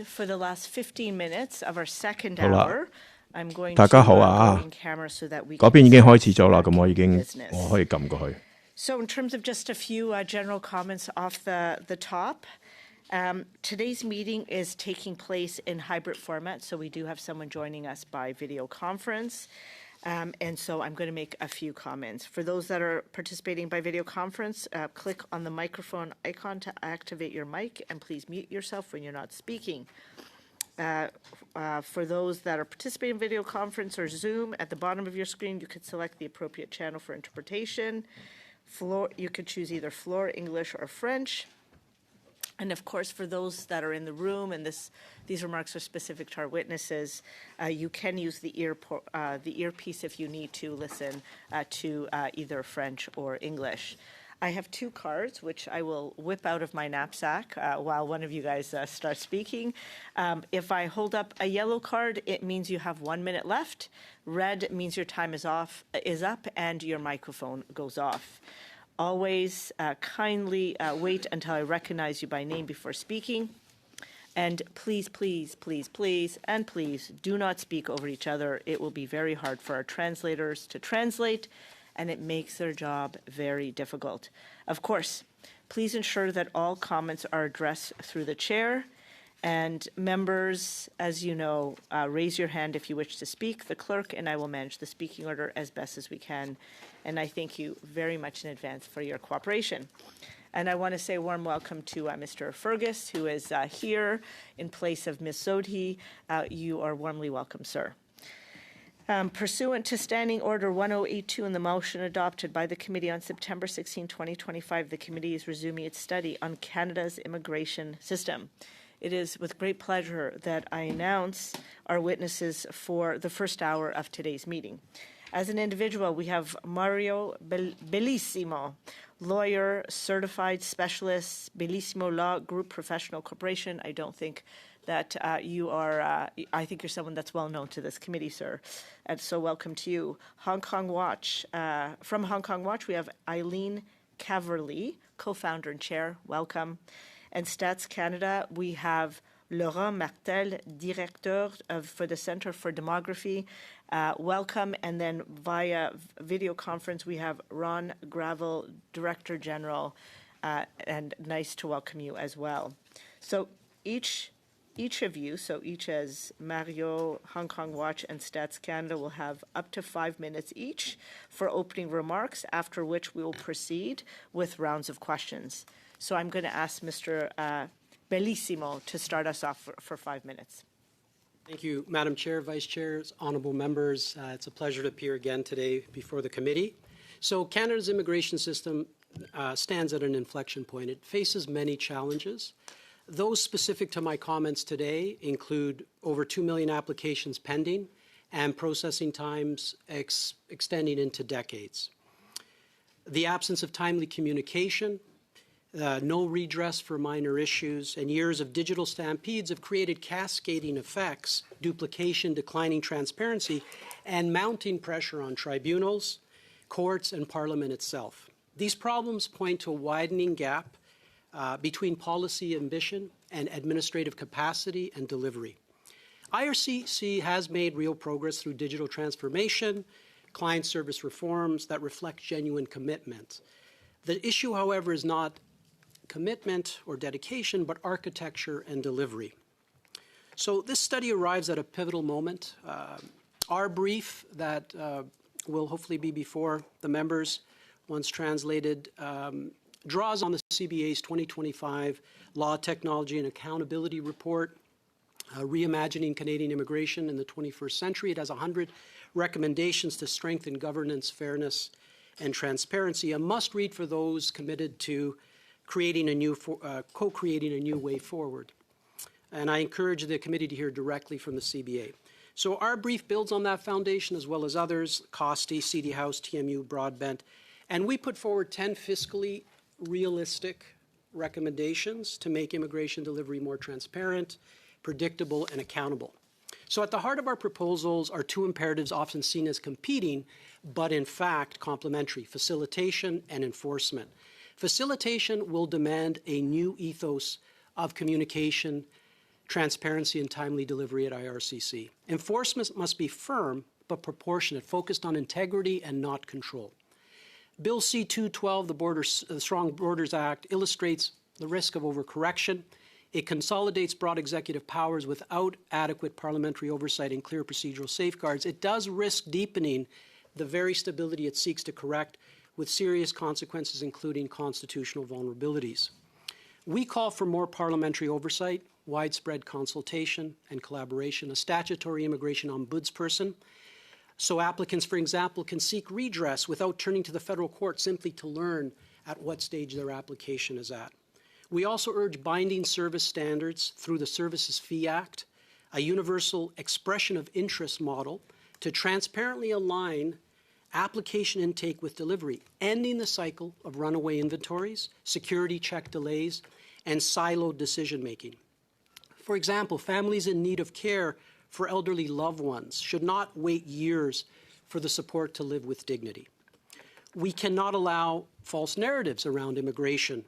For the last 15 minutes of our second 好啦， hour, I'm going 大家好 to 啊 go in camera so that we 嗰 can 邊已經 start 開始咗啦，咁我 business. 可以撳過去。 So in terms of just a few general comments off the top, today's meeting is taking place in hybrid format, so we do have someone joining us by video conference. And so I'm going to make a few comments. For those that are participating by video conference, click on the microphone icon to activate your mic, and please mute yourself when you're not speaking. For those that are participating in video conference or Zoom, at the bottom of your screen, you could select the appropriate channel for interpretation. You could choose either floor, English, or French. And of course, for those that are in the room, and these remarks are specific to our witnesses, you can use the earpiece if you need to listen to either French or English. I have two cards, which I will whip out of my knapsack while one of you guys starts speaking. If I hold up a yellow card, it means you have 1 minute left. Red means your time is up, and your microphone goes off. Always kindly wait until I recognize you by name before speaking. And please, please, please, please, and please do not speak over each other. It will be very hard for our translators to translate, and it makes their job very difficult. Of course, please ensure that all comments are addressed through the chair. And members, as you know, raise your hand if you wish to speak. The clerk and I will manage the speaking order as best as we can. And I thank you very much in advance for your cooperation. And I want to say a warm welcome to Mr. Fergus, who is here in place of Ms. Sodhi. You are warmly welcome, sir. Pursuant to Standing Order 1082 and the motion adopted by the committee on September 16, 2025, the committee is resuming its study on Canada's immigration system. It is with great pleasure that I announce our witnesses for the first hour of today's meeting. As an individual, we have Mario Bellissimo, lawyer, certified specialist, Bellissimo Law Group Professional Corporation. I don't think that you are, I think you're someone that's well known to this committee, sir. And so welcome to you. Hong Kong Watch, from Hong Kong Watch, we have Aileen Calverley, co-founder and chair. Welcome. And Stats Canada, we have Laurent Martel, director for the Centre for Demography. Welcome. And then via video conference, we have Ron Gravel, Director General, and nice to welcome you as well. So each of you, so each as Mario, Hong Kong Watch, and Stats Canada will have up to 5 minutes each for opening remarks, after which we will proceed with rounds of questions. So I'm going to ask Mr. Bellissimo to start us off for 5 minutes. Thank you, Madam Chair, Vice Chairs, honourable members. It's a pleasure to appear again today before the committee. So Canada's immigration system stands at an inflection point. It faces many challenges. Those specific to my comments today include over 2 million applications pending and processing times extending into decades. The absence of timely communication, no redress for minor issues, and years of digital stampedes have created cascading effects, duplication, declining transparency, and mounting pressure on tribunals, courts, and Parliament itself. These problems point to a widening gap between policy ambition and administrative capacity and delivery. IRCC has made real progress through digital transformation, client service reforms that reflect genuine commitment. The issue, however, is not commitment or dedication, but architecture and delivery. So this study arrives at a pivotal moment. Our brief that will hopefully be before the members once translated draws on the CBA's 2025 Law, Technology and Accountability Report, Reimagining Canadian Immigration in the 21st Century. It has 100 recommendations to strengthen governance, fairness, and transparency, a must-read for those committed to creating a new, co-creating a new way forward. And I encourage the committee to hear directly from the CBA. So our brief builds on that foundation as well as others, COSTI, CD House, TMU, Broadbent, and we put forward 10 fiscally realistic recommendations to make immigration delivery more transparent, predictable, and accountable. So at the heart of our proposals are two imperatives often seen as competing, but in fact complementary: facilitation and enforcement. Facilitation will demand a new ethos of communication transparency and timely delivery at IRCC. Enforcement must be firm but proportionate, focused on integrity and not control. Bill C-212, the Strong Borders Act, illustrates the risk of overcorrection. It consolidates broad executive powers without adequate parliamentary oversight and clear procedural safeguards. It does risk deepening the very stability it seeks to correct, with serious consequences, including constitutional vulnerabilities. We call for more parliamentary oversight, widespread consultation and collaboration, a statutory immigration ombudsperson, so applicants, for example, can seek redress without turning to the federal court simply to learn at what stage their application is at. We also urge binding service standards through the Services Fee Act, a universal expression of interest model to transparently align application intake with delivery, ending the cycle of runaway inventories, security check delays, and siloed decision-making. For example, families in need of care for elderly loved ones should not wait years for the support to live with dignity. We cannot allow false narratives around immigration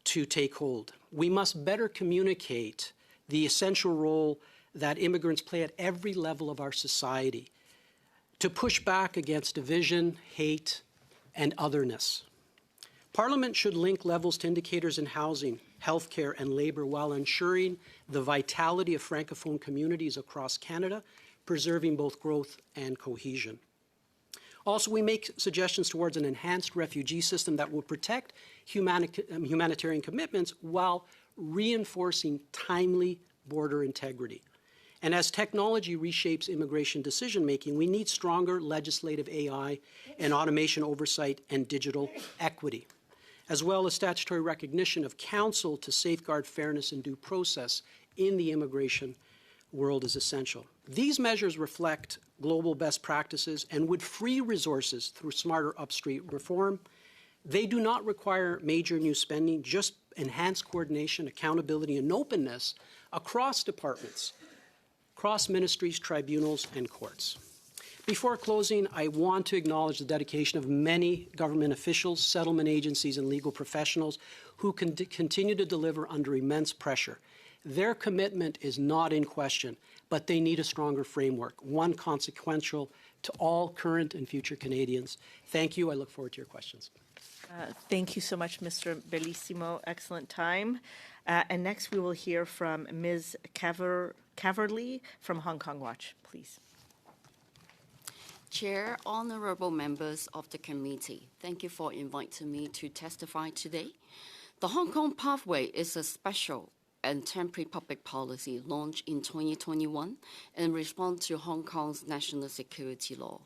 to take hold. We must better communicate the essential role that immigrants play at every level of our society to push back against division, hate, and otherness. Parliament should link levels to indicators in housing, healthcare, and labor while ensuring the vitality of Francophone communities across Canada, preserving both growth and cohesion. Also, we make suggestions towards an enhanced refugee system that will protect humanitarian commitments while reinforcing timely border integrity. And as technology reshapes immigration decision-making, we need stronger legislative AI and automation oversight and digital equity, as well as statutory recognition of counsel to safeguard fairness and due process in the immigration world is essential. These measures reflect global best practices and would free resources through smarter upstream reform. They do not require major new spending, just enhanced coordination, accountability, and openness across departments, across ministries, tribunals, and courts. Before closing, I want to acknowledge the dedication of many government officials, settlement agencies, and legal professionals who continue to deliver under immense pressure. Their commitment is not in question, but they need a stronger framework, one consequential to all current and future Canadians. Thank you. I look forward to your questions. Thank you so much, Mr. Bellissimo. Excellent time. And next we will hear from Ms. Calverley from Hong Kong Watch, please. Chair, honorable members of the committee, thank you for inviting me to testify today. The Hong Kong Pathway is a special and temporary public policy launched in 2021 in response to Hong Kong's national security law.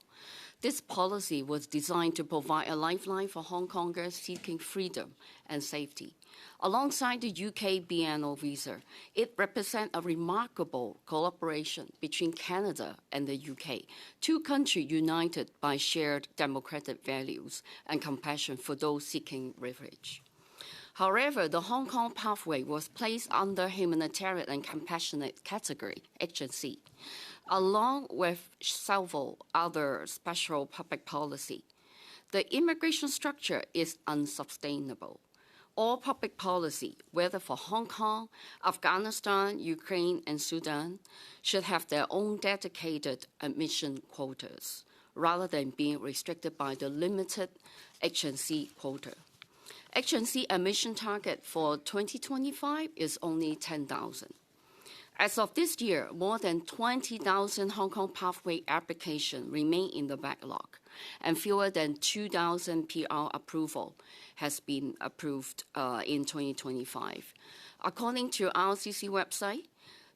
This policy was designed to provide a lifeline for Hong Kongers seeking freedom and safety. Alongside the UK BNO visa, it represents a remarkable collaboration between Canada and the UK, two countries united by shared democratic values and compassion for those seeking refuge. However, the Hong Kong Pathway was placed under humanitarian and compassionate category, HNC, along with several other special public policy. The immigration structure is unsustainable. All public policy, whether for Hong Kong, Afghanistan, Ukraine, and Sudan, should have their own dedicated admission quotas, rather than being restricted by the limited HNC quota. HNC admission target for 2025 is only 10,000. As of this year, more than 20,000 Hong Kong Pathway applications remain in the backlog, and fewer than 2,000 PR approval has been approved in 2025. According to RCC website,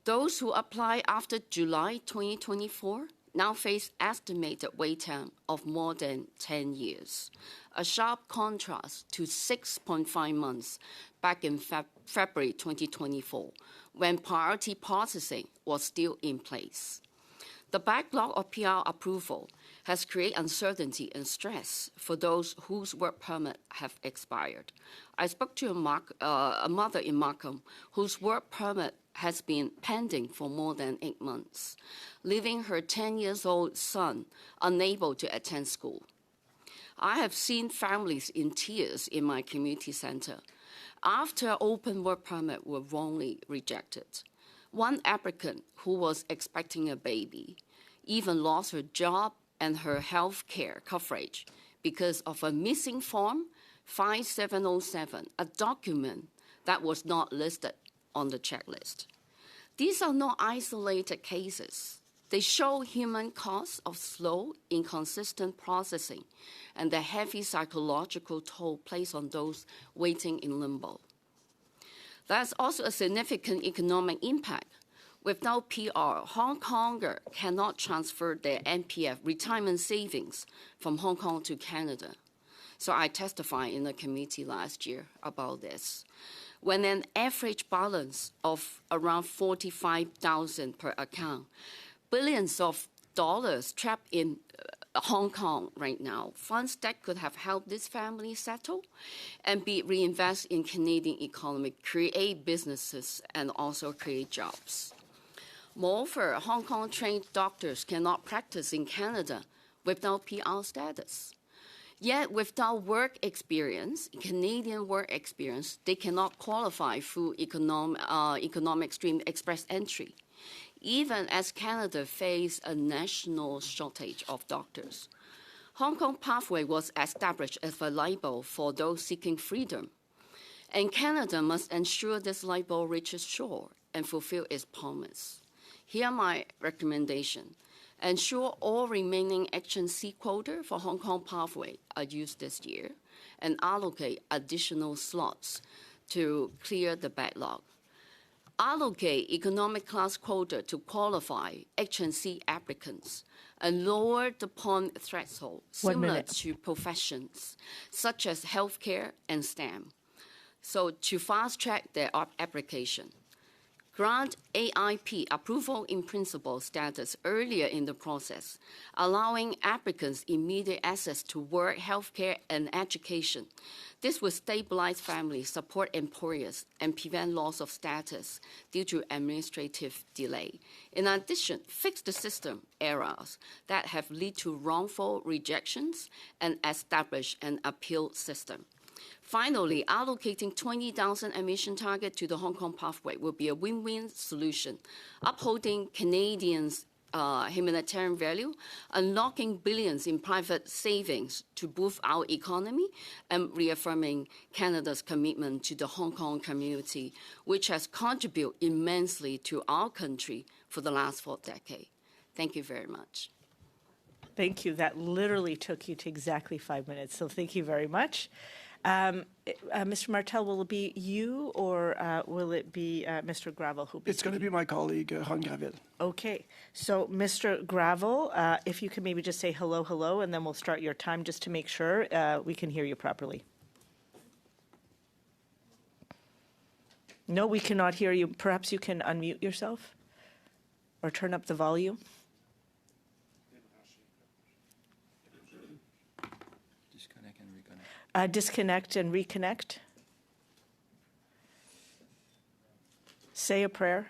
those who apply after July 2024 now face estimated wait time of more than 10 years, a sharp contrast to 6.5 months back in February 2024, when priority processing was still in place. The backlog of PR approval has created uncertainty and stress for those whose work permit have expired. I spoke to a mother in Markham whose work permit has been pending for more than 8 months, leaving her 10-year-old son unable to attend school. I have seen families in tears in my community center after open work permit were wrongly rejected. One applicant who was expecting a baby even lost her job and her health care coverage because of a missing Form 5707, a document that was not listed on the checklist. These are not isolated cases. They show human costs of slow, inconsistent processing and the heavy psychological toll placed on those waiting in limbo. There's also a significant economic impact. Without PR, Hong Kongers cannot transfer their NPF retirement savings from Hong Kong to Canada. So I testified in the committee last year about this. When an average balance of around $45,000 per account, billions of dollars trapped in Hong Kong right now, funds that could have helped this family settle and be reinvested in Canadian economy, create businesses, and also create jobs. Moreover, Hong Kong-trained doctors cannot practice in Canada without PR status. Yet, without work experience, Canadian work experience, they cannot qualify through economic stream express entry, even as Canada faced a national shortage of doctors. Hong Kong Pathway was established as a label for those seeking freedom, and Canada must ensure this label reaches shore and fulfill its promise. Here are my recommendations. Ensure all remaining Action C quota for Hong Kong Pathway are used this year and allocate additional slots to clear the backlog. Allocate economic class quota to qualify Action C applicants and lower the point threshold similar to professions such as healthcare and STEM, so to fast-track their application. Grant AIP, approval in principle status, earlier in the process, allowing applicants immediate access to work, healthcare, and education. This will stabilize families, support employers, and prevent loss of status due to administrative delay. In addition, fix the system errors that have led to wrongful rejections and establish an appeal system. Finally, allocating 20,000 admission target to the Hong Kong Pathway will be a win-win solution, upholding Canadians' humanitarian value, unlocking billions in private savings to boost our economy, and reaffirming Canada's commitment to the Hong Kong community, which has contributed immensely to our country for the last 4 decades. Thank you very much. Thank you. That literally took you to exactly 5 minutes, so thank you very much. Mr. Martel, will it be you or will it be Mr. Gravel who? It's going to be my colleague, Ron Gravel. Okay. So, Mr. Gravel, if you could maybe just say hello, hello, and then we'll start your time just to make sure we can hear you properly. No, we cannot hear you. Perhaps you can unmute yourself or turn up the volume. Disconnect and reconnect. Say a prayer.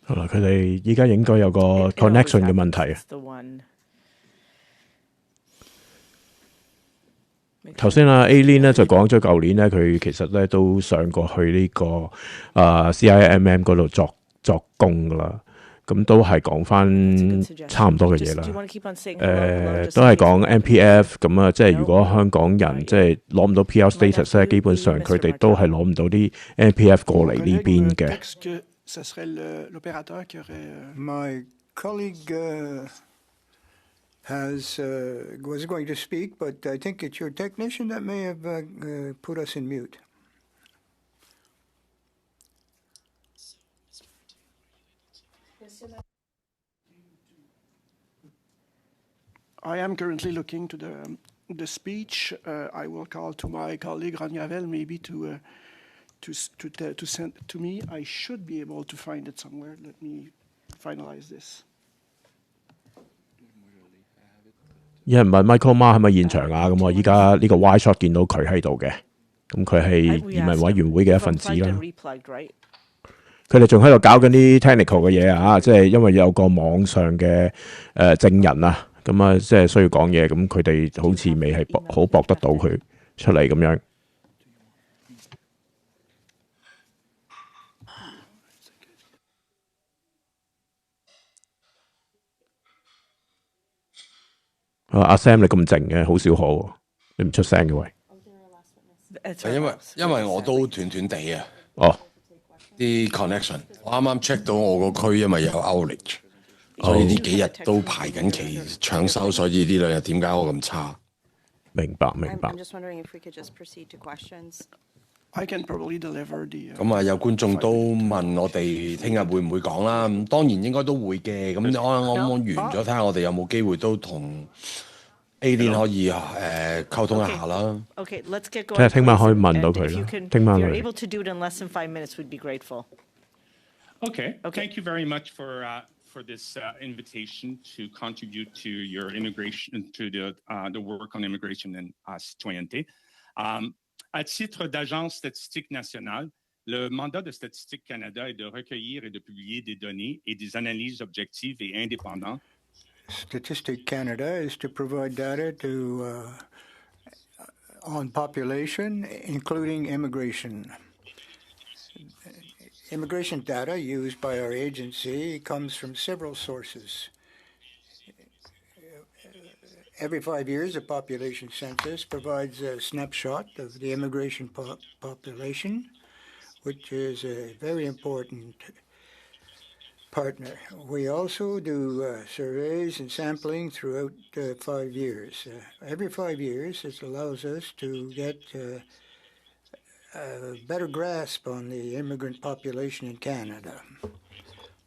好啦，佢哋依家應該有個 connection 嘅問題。頭先阿 Aileen 咧就講咗舊年咧，佢其實咧都上過去呢個CIMM 嗰度作供噶啦。咁都係講翻差唔多嘅嘢啦。都係講 NPF 咁啊，即係如果香港人即係攞唔到 PR status 咧，基本上佢哋都係攞唔到啲 NPF 過嚟呢邊嘅。My colleague was going to speak, but I think it's your technician that may have put us in mute. I am currently looking to the speech. I will call to my colleague Ron Gravel maybe to send it to me. I should be able to find it somewhere. Let me finalize this. 有人問 Michael Ma 係咪現場啊？咁我依家呢個 Y shot 見到佢喺度嘅，咁佢係移民委員會嘅一份子啦。佢哋仲喺度搞緊啲 technical 嘅嘢啊！即係因為有個網上嘅證人啊，咁啊即係需要講嘢，咁佢哋好似未係好駁得到佢。出嚟咁樣。阿 Sam 你咁靜嘅，好少可喎，你唔出聲嘅喂。因為我都斷斷地啊。哦。啲 connection， 我啱啱 check 到我個區，因為有 outage， 所以呢幾日都排緊期搶修，所以呢兩日點解我咁差？明白。I'm just wondering if we could just proceed to questions. I can probably deliver the. 咁啊，有觀眾都問我哋聽日會唔會講啦？咁當然應該都會嘅。咁我完咗，睇下我哋有冇機會都同 Aileen 可以溝通一下啦。Okay, let's get going. 睇下聽晚可以問到佢啦。聽晚 If you're able to do it in less than 5 minutes, we'd be grateful. Okay. Thank you very much for this invitation to contribute to your immigration, to the work on immigration and citoyenneté. À titre d'agence statistique nationale, le mandat de Statistique Canada est de recueillir et de publier des données et des analyses objectives et indépendantes. Statistic Canada is to provide data on population, including immigration. Immigration data used by our agency comes from several sources. Every 5 years, a population census provides a snapshot of the immigration population, which is a very important partner. We also do surveys and sampling throughout 5 years. Every 5 years, this allows us to get a better grasp on the immigrant population in Canada.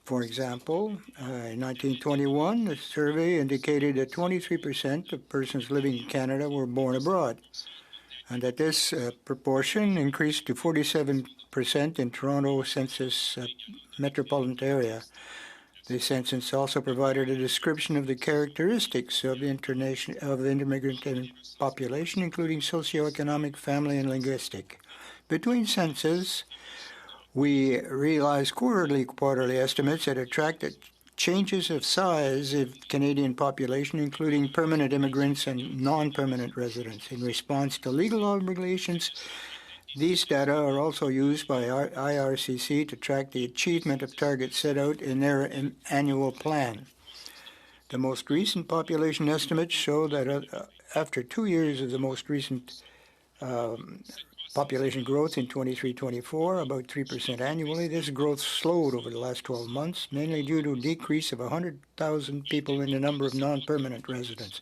For example, in 1921, the survey indicated that 23% of persons living in Canada were born abroad, and that this proportion increased to 47% in Toronto census metropolitan area. The census also provided a description of the characteristics of the immigrant population, including socioeconomic, family, and linguistic. Between census, we realize quarterly estimates that attract changes of size of Canadian population, including permanent immigrants and non-permanent residents. In response to legal obligations, these data are also used by IRCC to track the achievement of targets set out in their annual plan. The most recent population estimates show that after 2 years of the most recent population growth in 23-24, about 3% annually. This growth slowed over the last 12 months, mainly due to a decrease of 100,000 people in the number of non-permanent residents.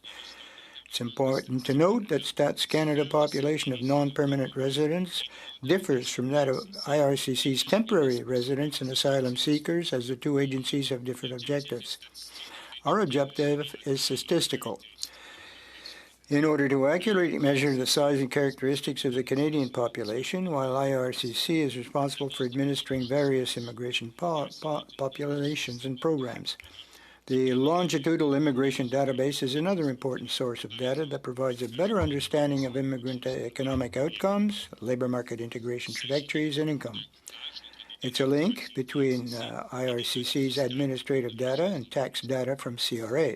It's important to note that Stats Canada population of non-permanent residents differs from that of IRCC's temporary residents and asylum seekers, as the two agencies have different objectives. Our objective is statistical. In order to accurately measure the size and characteristics of the Canadian population, while IRCC is responsible for administering various immigration populations and programs. The longitudinal immigration database is another important source of data that provides a better understanding of immigrant economic outcomes, labor market integration trajectories, and income. It's a link between IRCC's administrative data and tax data from CRA.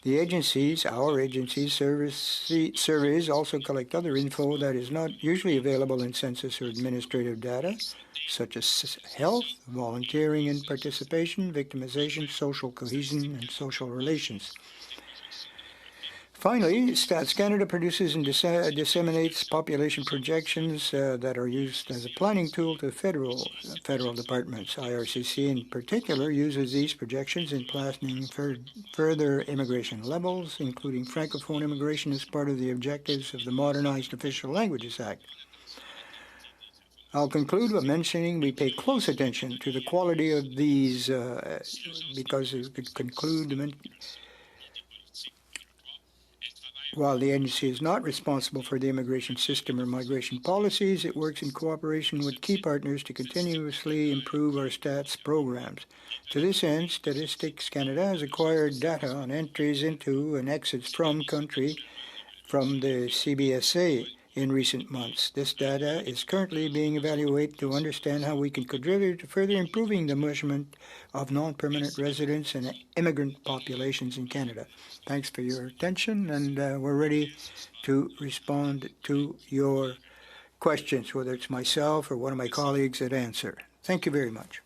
Our agency's surveys also collect other info that is not usually available in census or administrative data, such as health, volunteering and participation, victimization, social cohesion, and social relations. Finally, Stats Canada produces and disseminates population projections that are used as a planning tool to federal departments. IRCC in particular uses these projections in planning further immigration levels, including Francophone immigration as part of the objectives of the Modernized Official Languages Act. I'll conclude by mentioning we pay close attention to the quality of these because it could conclude while the agency is not responsible for the immigration system or migration policies, it works in cooperation with key partners to continuously improve our stats programs. To this end, Statistics Canada has acquired data on entries into and exits from country from the CBSA in recent months. This data is currently being evaluated to understand how we can contribute to further improving the measurement of non-permanent residents and immigrant populations in Canada. Thanks for your attention, and we're ready to respond to your questions, whether it's myself or one of my colleagues that answer. Thank you very much.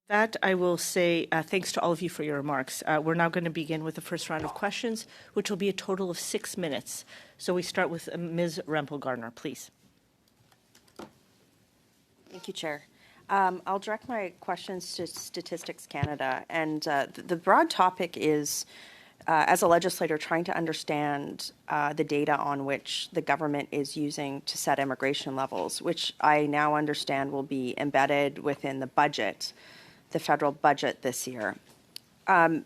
That I will say thanks to all of you for your remarks. We're now going to begin with the first round of questions, which will be a total of 6 minutes. So we start with Ms. Rempel-Gardner, please. Thank you, Chair. I'll direct my questions to Statistics Canada. And the broad topic is, as a legislator, trying to understand the data on which the government is using to set immigration levels, which I now understand will be embedded within the budget, the federal budget this year. To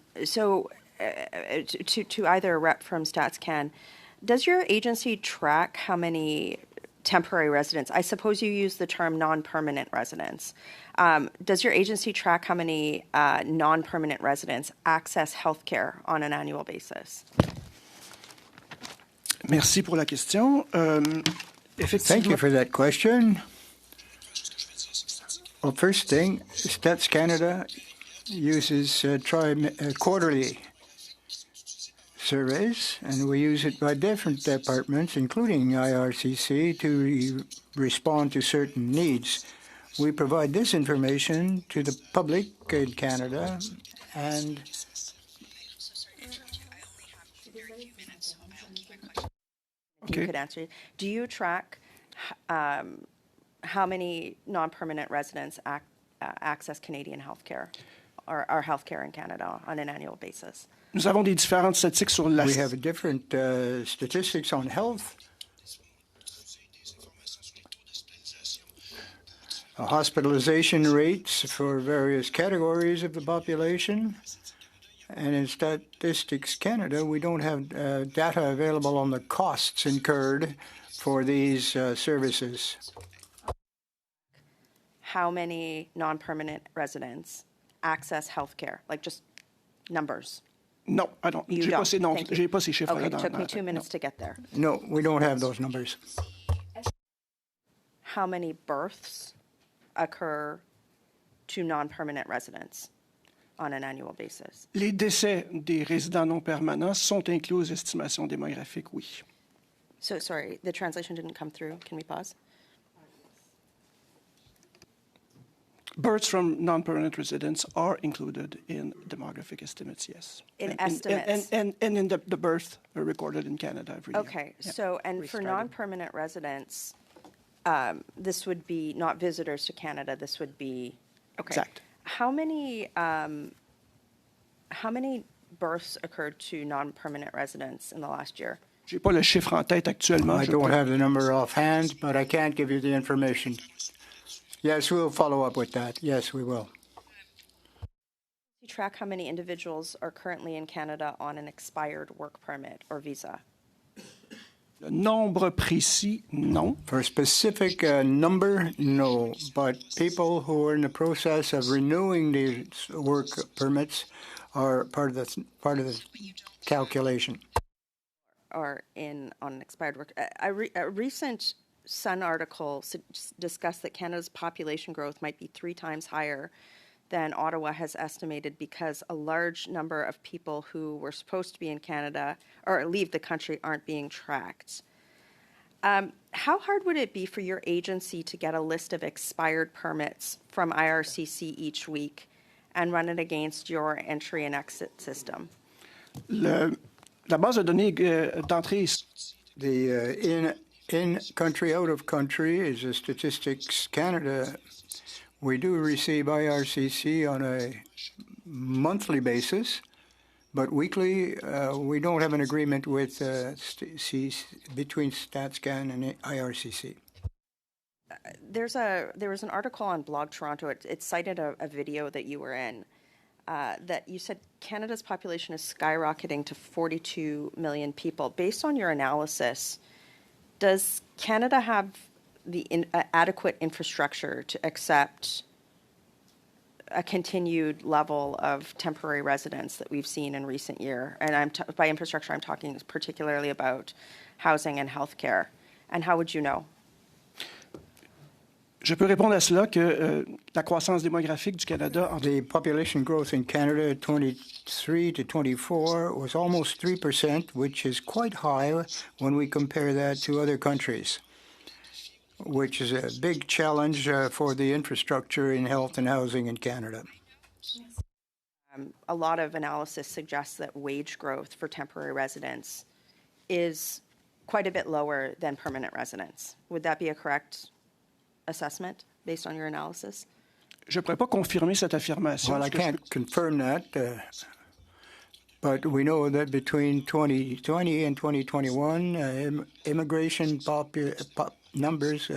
either rep from StatsCan, does your agency track how many temporary residents, I suppose you use the term non-permanent residents, does your agency track how many non-permanent residents access health care on an annual basis? Merci pour la question. Thank you for that question. Well, first thing, Stats Canada uses quarterly surveys, and we use it by different departments, including IRCC, to respond to certain needs. We provide this information to the public in Canada, and if you could answer, do you track how many non-permanent residents access Canadian healthcare or healthcare in Canada on an annual basis? Nous avons des différentes statistiques sur la... We have different statistics on health, hospitalization rates for various categories of the population. And in Statistics Canada, we don't have data available on the costs incurred for these services. How many non-permanent residents access health care? Like just numbers? No, I don't. You don't. Thank you. J'ai pas ces chiffres-là. Okay, it took me 2 minutes to get there. No, we don't have those numbers. How many births occur to non-permanent residents on an annual basis? Les décès des résidents non permanents sont inclus aux estimations démographiques, oui. So, sorry, the translation didn't come through. Can we pause? Births from non-permanent residents are included in demographic estimates, yes. In estimates? And in the birth are recorded in Canada every year. Okay, yeah. So, and for non-permanent residents, this would be not visitors to Canada, this would be, okay. Exact. How many births occurred to non-permanent residents in the last year? J'ai pas le chiffre en tête actuellement. I don't have the number offhand, but I can't give you the information. Yes, we'll follow up with that. Yes, we will. Do you track how many individuals are currently in Canada on an expired work permit or visa? Le nombre précis, non. For a specific number, no. But people who are in the process of renewing these work permits are part of the calculation. Or on an expired work. A recent Sun article discussed that Canada's population growth might be 3 times higher than Ottawa has estimated because a large number of people who were supposed to be in Canada or leave the country aren't being tracked. How hard would it be for your agency to get a list of expired permits from IRCC each week and run it against your entry and exit system? La base de données d'entrée... The in-country, out-of-country is a Statistics Canada. We do receive IRCC on a monthly basis, but weekly we don't have an agreement with between StatsCan and IRCC. There was an article on Blog Toronto. It cited a video that you were in that you said Canada's population is skyrocketing to 42 million people. Based on your analysis, does Canada have the adequate infrastructure to accept a continued level of temporary residence that we've seen in recent year. And by infrastructure, I'm talking particularly about housing and healthcare. And how would you know? Je peux répondre à cela que la croissance démographique du Canada en The population growth in Canada 23 to 24 was almost 3%, which is quite high when we compare that to other countries, which is a big challenge for the infrastructure in health and housing in Canada. A lot of analysis suggests that wage growth for temporary residents is quite a bit lower than permanent residents. Would that be a correct assessment based on your analysis? Je ne pourrais pas confirmer cette affirmation. Well, I can't confirm that, but we know that between 2020 and 2021, immigration numbers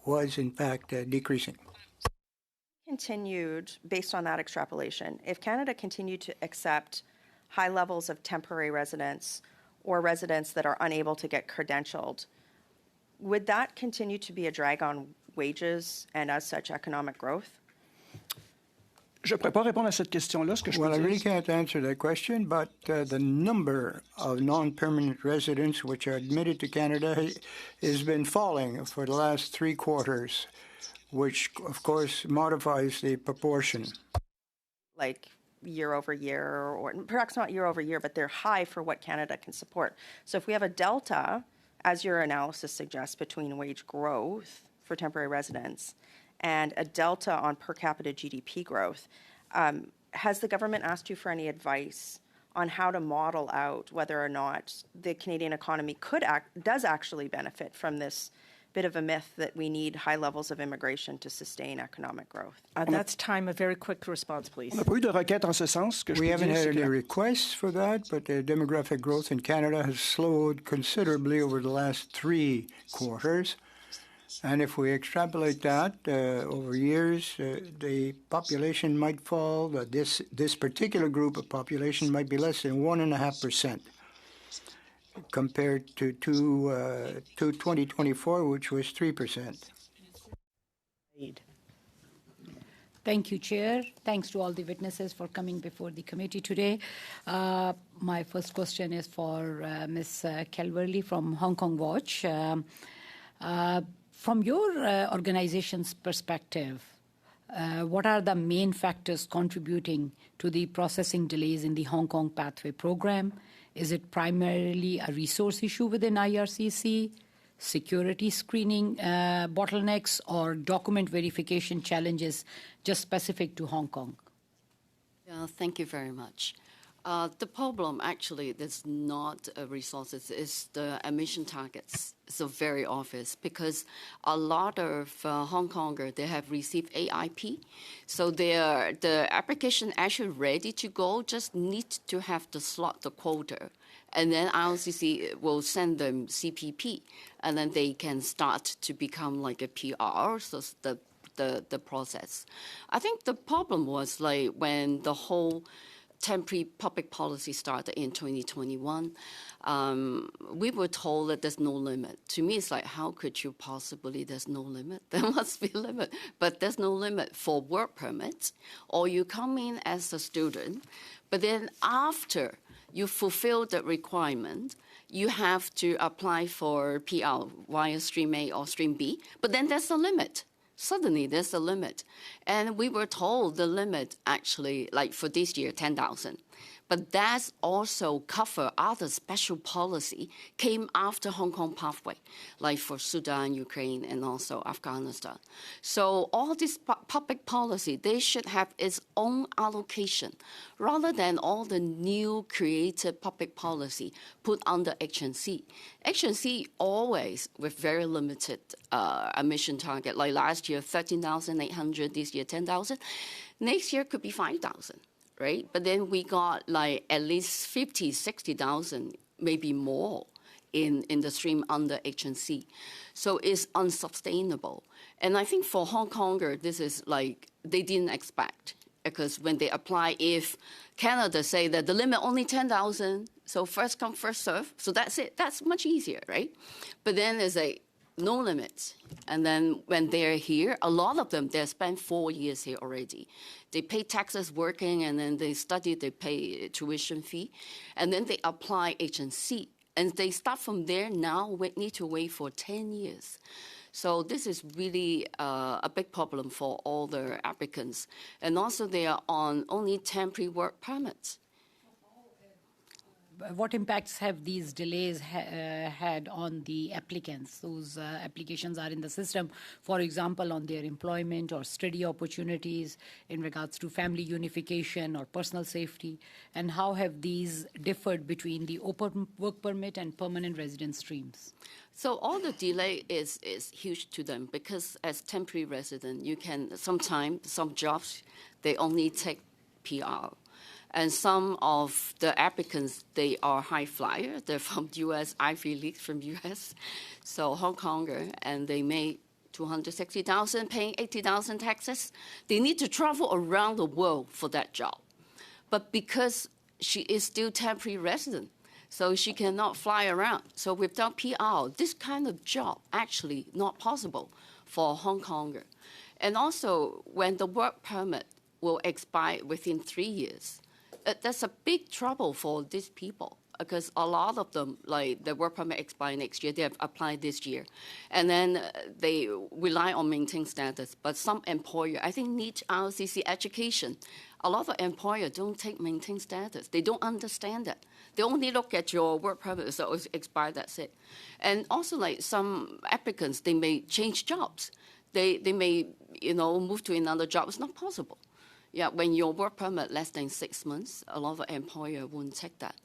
was in fact decreasing. Continued, based on that extrapolation, if Canada continued to accept high levels of temporary residents or residents that are unable to get credentialed, would that continue to be a drag on wages and as such economic growth? Je ne pourrais pas répondre à cette question-là. Ce que je Well, peux I dire, really can't answer that question, but the number of non-permanent residents which are admitted to Canada has been falling for the last 3 quarters, which, of course, modifies the proportion. Like year over year, or perhaps not year over year, but they're high for what Canada can support. So if we have a delta, as your analysis suggests, between wage growth for temporary residents and a delta on per capita GDP growth, has the government asked you for any advice on how to model out whether or not the Canadian economy does actually benefit from this bit of a myth that we need high levels of immigration to sustain economic growth? That's time. A very quick response, please. on n'a pas eu de requête en ce sens. Ce que je We peux haven't dire, had c'est que any requests for that, but the demographic growth in Canada has slowed considerably over the last 3 quarters. And if we extrapolate that over years, the population might fall. This particular group of population might be less than 1.5%. Compared to 2024, which was 3%. Thank you, Chair. Thanks to all the witnesses for coming before the committee today. My first question is for Ms. Calverley from Hong Kong Watch. From your organization's perspective, what are the main factors contributing to the processing delays in the Hong Kong Pathway program? Is it primarily a resource issue within IRCC, security screening bottlenecks, or document verification challenges just specific to Hong Kong? Yeah, thank you very much. The problem actually is not resources, it's the emission targets. So very obvious because a lot of Hong Kongers, they have received AIP. So the application actually ready to go, just need to have the slot, the quota. And then IRCC will send them CPP, and then they can start to become like a PR, so the process. I think the problem was like when the whole temporary public policy started in 2021, we were told that there's no limit. To me, it's like, how could you possibly, there's no limit? There must be a limit. But there's no limit for work permits, or you come in as a student, but then after you fulfill the requirement, you have to apply for PR via Stream A or Stream B, but then there's a limit. Suddenly, there's a limit. And we were told the limit actually, like for this year, 10,000. But that's also cover other special policy came after Hong Kong Pathway, like for Sudan, Ukraine, and also Afghanistan. So all this public policy, they should have its own allocation rather than all the new created public policy put under HNC. HNC always with very limited emission target, like last year, 13,800, this year, 10,000. Next year could be 5,000. Right? But then we got like at least 50, 60,000, maybe more in the stream under HNC. So it's unsustainable. And I think for Hong Konger, this is like, they didn't expect. Because when they apply, if Canada say that the limit only 10,000, so first come, first serve, so that's it. That's much easier, right? But then there's no limits. And then when they're here, a lot of them, they spent 4 years here already. They pay taxes working, and then they study, they pay tuition fee, and then they apply H&C. And they start from there now, we need to wait for 10 years. So this is really a big problem for all the applicants. And also they are on only temporary work permits. What impacts have these delays had on the applicants? Those applications are in the system, for example, on their employment or study opportunities in regards to family unification or personal safety, and how have these differed between the open work permit and permanent residence streams? So all the delay is huge to them because as temporary resident, you can sometimes, some jobs, they only take PR. And some of the applicants, they are high flyer. They're from U.S., Ivy League from U.S., so Hong Konger, and they make $260,000, paying $80,000 taxes. They need to travel around the world for that job. But because she is still temporary resident, so she cannot fly around. So without PR, this kind of job actually not possible for Hong Konger. And also, when the work permit will expire within 3 years, that's a big trouble for these people because a lot of them, like the work permit expire next year, they have applied this year. And then they rely on maintained status. But some employer, I think, need RCC education. A lot of employers don't take maintained status. They don't understand that. They only look at your work permit, so it's expired, that's it. And also, like some applicants, they may change jobs. They may, move to another job. It's not possible. Yeah, when your work permit less than 6 months, a lot of employer won't take that.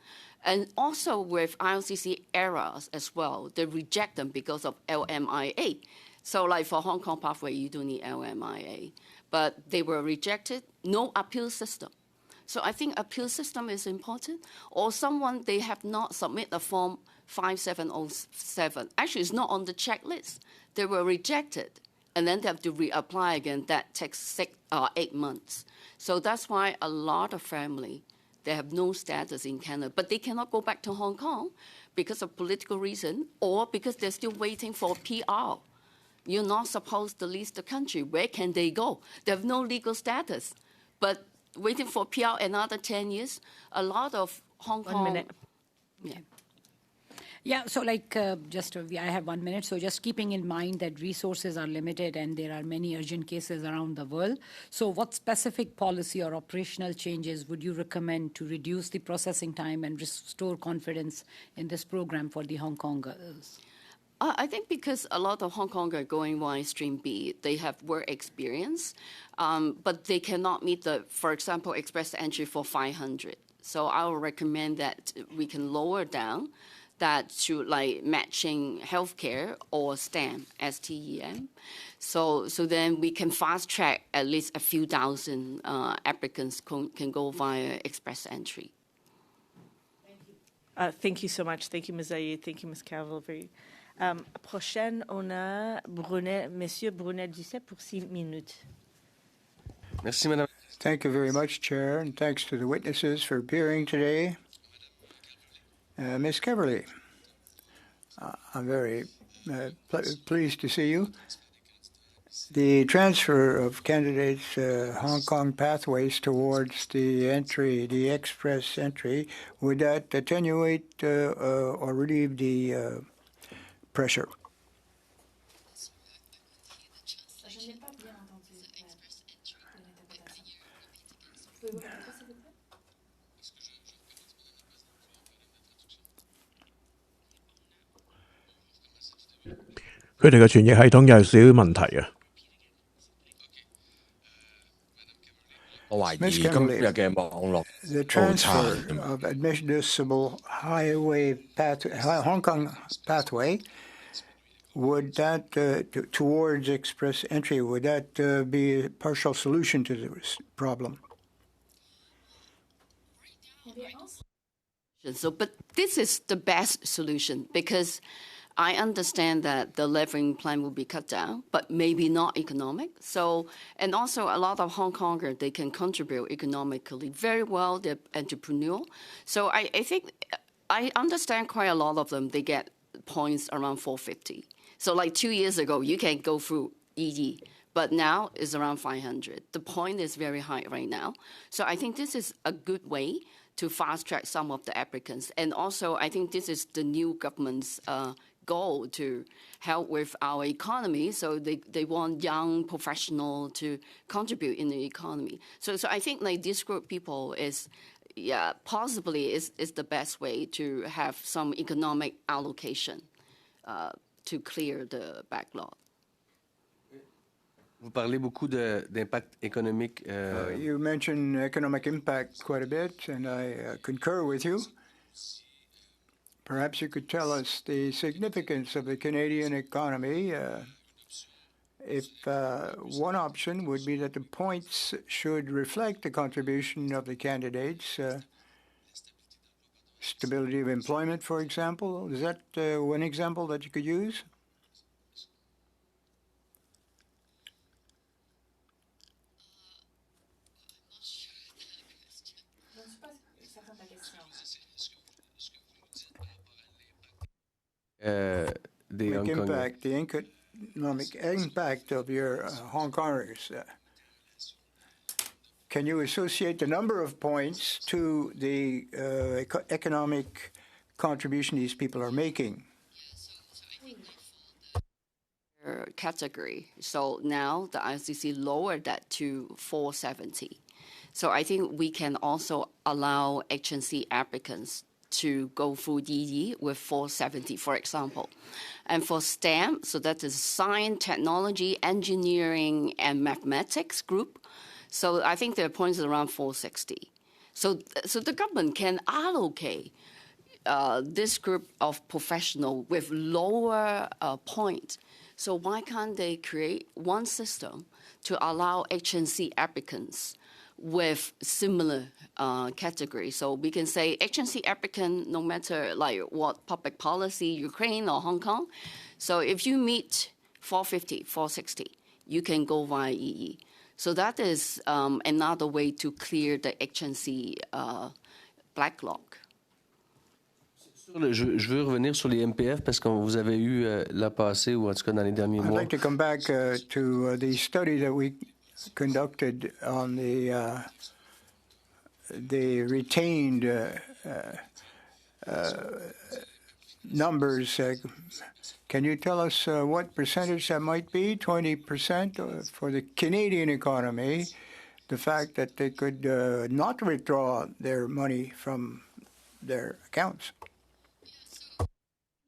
And also with ILCC errors as well, they reject them because of LMIA. So like for Hong Kong Pathway, you don't need LMIA. But they were rejected, no appeal system. So I think appeal system is important. Or someone, they have not submitted a form 5707. Actually, it's not on the checklist. They were rejected. And then they have to reapply again. That takes 8 months. So that's why a lot of family, they have no status in Canada. But they cannot go back to Hong Kong because of political reason or because they're still waiting for PR. You're not supposed to leave the country. Where can they go? They have no legal status. But waiting for PR another 10 years, a lot of Hong Kong... 1 minute. Yeah. Yeah, so I have 1 minute. So just keeping in mind that resources are limited and there are many urgent cases around the world. So what specific policy or operational changes would you recommend to reduce the processing time and restore confidence in this program for the Hong Kongers? I think because a lot of Hong Kong are going Y Stream B, they have work experience, but they cannot meet for example, express entry for 500. So I would recommend that we can lower down that to like matching healthcare or STEM, STEM. So then we can fast track at least a few thousand applicants can go via express entry. Thank you so much. Thank you, Ms. Aye. Thank you, Ms. Calverley. Prochaine, on a Monsieur Brunet-Dusset pour 6 minutes. Merci, Madame. Thank you very much, Chair, and thanks to the witnesses for appearing today. Ms. Calverley, I'm very pleased to see you. The transfer of candidates' Hong Kong pathways towards the express entry, would that attenuate or relieve the pressure?佢哋嘅傳譯系統有少少問題啊。我懷疑今日嘅網絡 The transfer of admissible Hong Kong pathway, would that towards express entry, would that be a partial solution to this problem? But this is the best solution because I understand that the leveling plan will be cut down, but maybe not economic. So, and also a lot of Hong Kongers, they can contribute economically very well, they're entrepreneurial. So I think, I understand quite a lot of them, they get points around 450. So like 2 years ago, you can go through EE, but now it's around 500. The point is very high right now. So I think this is a good way to fast track some of the applicants. And also, I think this is the new government's goal to help with our economy. So they want young professionals to contribute in the economy. So I think like this group of people is, possibly is the best way to have some economic allocation to clear the backlog. Vous parlez beaucoup d'impact économique. You mentioned economic impact quite a bit, and I concur with you. Perhaps you could tell us the significance of the Canadian economy. If one option would be that the points should reflect the contribution of the candidates, stability of employment, for example. Is that one example that you could use? The economic impact of your Hong Kongers. Can you associate the number of points to the economic contribution these people are making? Category. So now the ICC lowered that to 470. So I think we can also allow HNC applicants to go through DE with 470, for example. And for STEM, so that is science, technology, engineering, and mathematics group. So I think their points are around 460. So the government can allocate this group of professionals with lower points. So why can't they create one system to allow HNC applicants with similar categories? So we can say HNC applicant, no matter like what public policy, Ukraine or Hong Kong. So if you meet 450, 460, you can go via EE. So that is another way to clear the HNC backlog. Je veux revenir sur les MPF parce que vous avez eu la passée, ou en tout cas dans les derniers mois. I'd like to come back to the study that we conducted on the retained numbers. Can you tell us what percentage that might be? 20% for the Canadian economy, the fact that they could not withdraw their money from their accounts.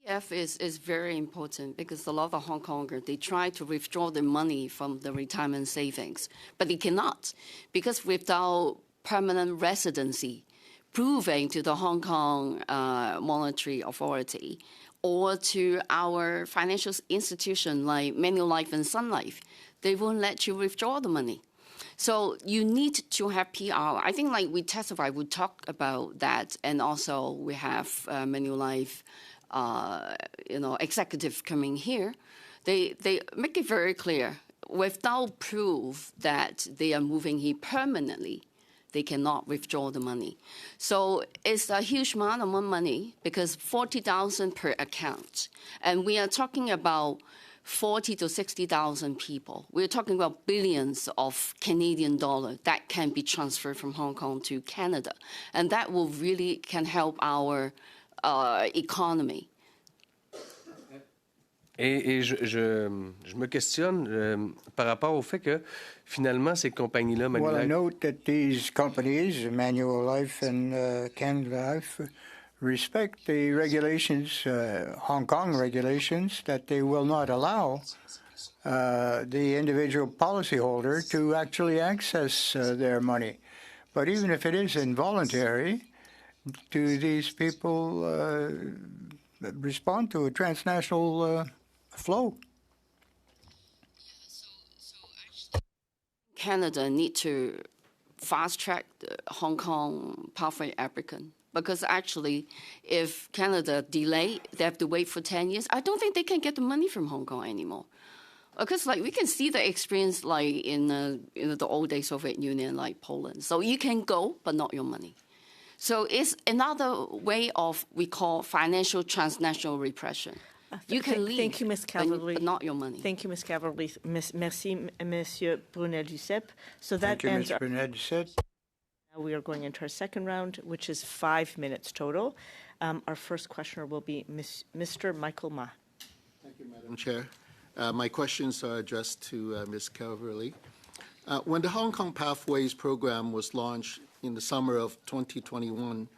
PF is very important because a lot of Hong Kongers, they try to withdraw the money from the retirement savings, but they cannot because without permanent residency, proving to the Hong Kong Monetary Authority or to our financial institution like Manulife and Sun Life, they won't let you withdraw the money. So you need to have PR. I think like we testify, we talk about that, and also we have Manulife executive coming here, they make it very clear, without proof that they are moving here permanently, they cannot withdraw the money. So it's a huge amount of money because 40,000 per account. And we are talking about 40 to 60,000 people. We're talking about billions of Canadian dollars that can be transferred from Hong Kong to Canada. And that will really can help our economy. Et je me questionne par rapport au fait que finalement ces compagnies-là, Well, I note that these companies, Manulife and Canada Life, respect the regulations, Hong Kong regulations, that they will not allow the individual policyholder to actually access their money. But even if it is involuntary, do these people respond to a transnational flow? Canada need to fast-track the Hong Kong pathway applicant because actually if Canada delay, they have to wait for 10 years. I don't think they can get the money from Hong Kong anymore. Because like we can see the experience like in the old days Soviet Union, like Poland. So you can go, but not your money. So it's another way of we call financial transnational repression. You can leave. Thank you, Ms. Calverley. But not your money. Thank you, Ms. Calverley. Merci, Monsieur Brunel-Duceppe. So that Thank you, ends Ms. Brunel-Duceppe. Now we are going into our second round, which is 5 minutes total. Our first questioner will be Mr. Michael Ma. Thank you, Madam Chair. My questions are addressed to Ms. Calverley. When the Hong Kong Pathways program was launched in the summer of 2021,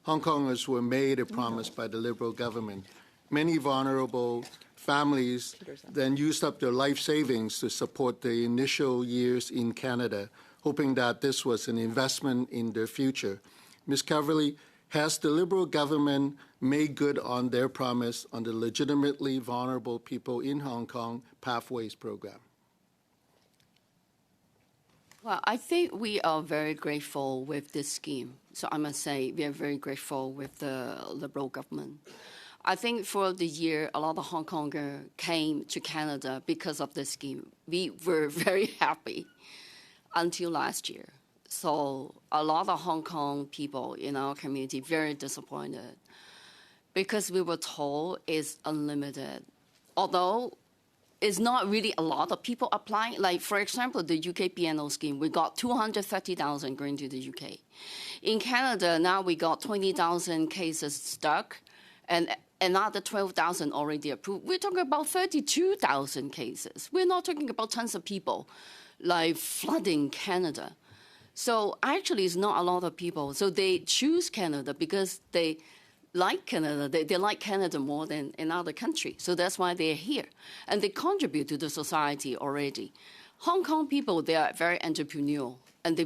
Hong Kongers were made a promise by the Liberal government. Many vulnerable families then used up their life savings to support the initial years in Canada, hoping that this was an investment in their future. Ms. Calverley, has the Liberal government made good on their promise on the legitimately vulnerable people in Hong Kong Pathways program? Well, I think we are very grateful with this scheme. So I must say we are very grateful with the Liberal government. I think for the year, a lot of Hong Kongers came to Canada because of this scheme. We were very happy until last year. So a lot of Hong Kong people in our community very disappointed because we were told it's unlimited. Although it's not really a lot of people applying. Like, for example, the UK BNO scheme, we got 230,000 going to the UK. In Canada, now we got 20,000 cases stuck and another 12,000 already approved. We're talking about 32,000 cases. We're not talking about tons of people like flooding Canada. So actually, it's not a lot of people. So they choose Canada because they like Canada. They like Canada more than another country. So that's why they're here. And they contribute to the society already. Hong Kong people, they are very entrepreneurial. And they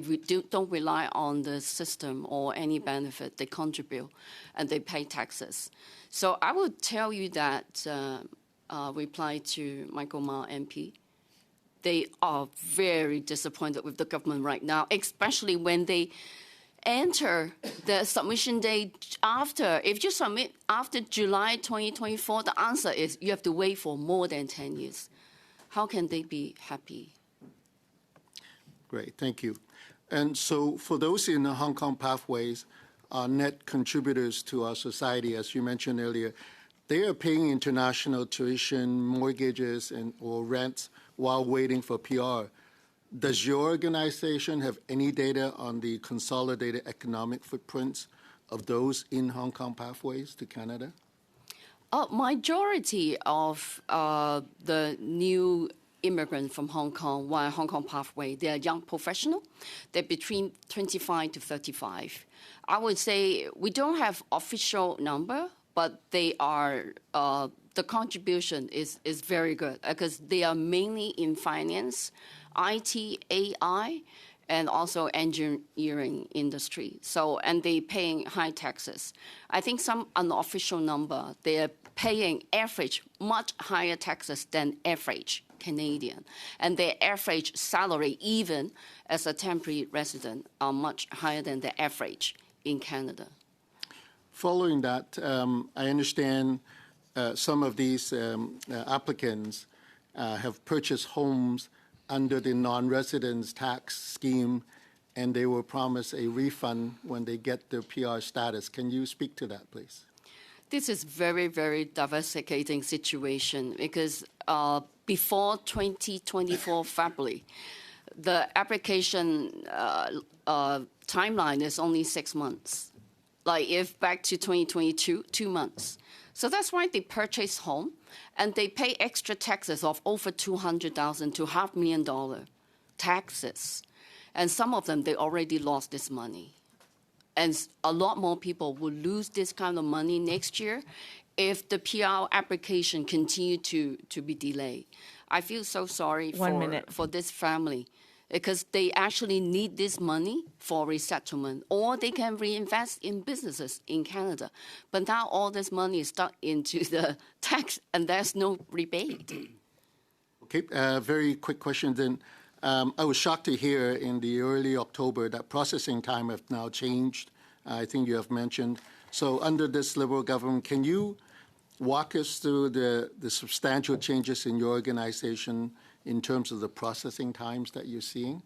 don't rely on the system or any benefit. They contribute and they pay taxes. So I would tell you that, reply to Michael Ma MP, they are very disappointed with the government right now, especially when they enter the submission date after. If you submit after July 2024, the answer is you have to wait for more than 10 years. How can they be happy? Great, thank you. And so for those in the Hong Kong Pathways, net contributors to our society, as you mentioned earlier, they are paying international tuition, mortgages, or rents while waiting for PR. Does your organization have any data on the consolidated economic footprints of those in Hong Kong Pathways to Canada? Majority of the new immigrants from Hong Kong via Hong Kong Pathway, they are young professionals. They're between 25 to 35. I would say we don't have official number, but they are, the contribution is very good because they are mainly in finance, IT, AI, and also engineering industry. So, and they paying high taxes. I think some unofficial number, they are paying average much higher taxes than average Canadian. And their average salary, even as a temporary resident, are much higher than the average in Canada. Following that, I understand some of these applicants have purchased homes under the non-residence tax scheme, and they were promised a refund when they get their PR status. Can you speak to that, please? This is very, very devastating situation because before 2024 February, the application timeline is only 6 months. Like if back to 2022, 2 months. So that's why they purchase home and they pay extra taxes of over $200,000 to $500,000 taxes. And some of them, they already lost this money. And a lot more people will lose this kind of money next year if the PR application continue to be delayed. I feel so sorry for this family because they actually need this money for resettlement, or they can reinvest in businesses in Canada. But now all this money is stuck into the tax, and there's no rebate. Okay, very quick question then. I was shocked to hear in the early October that processing time have now changed. I think you have mentioned. So under this Liberal government, can you walk us through the substantial changes in your organization in terms of the processing times that you're seeing?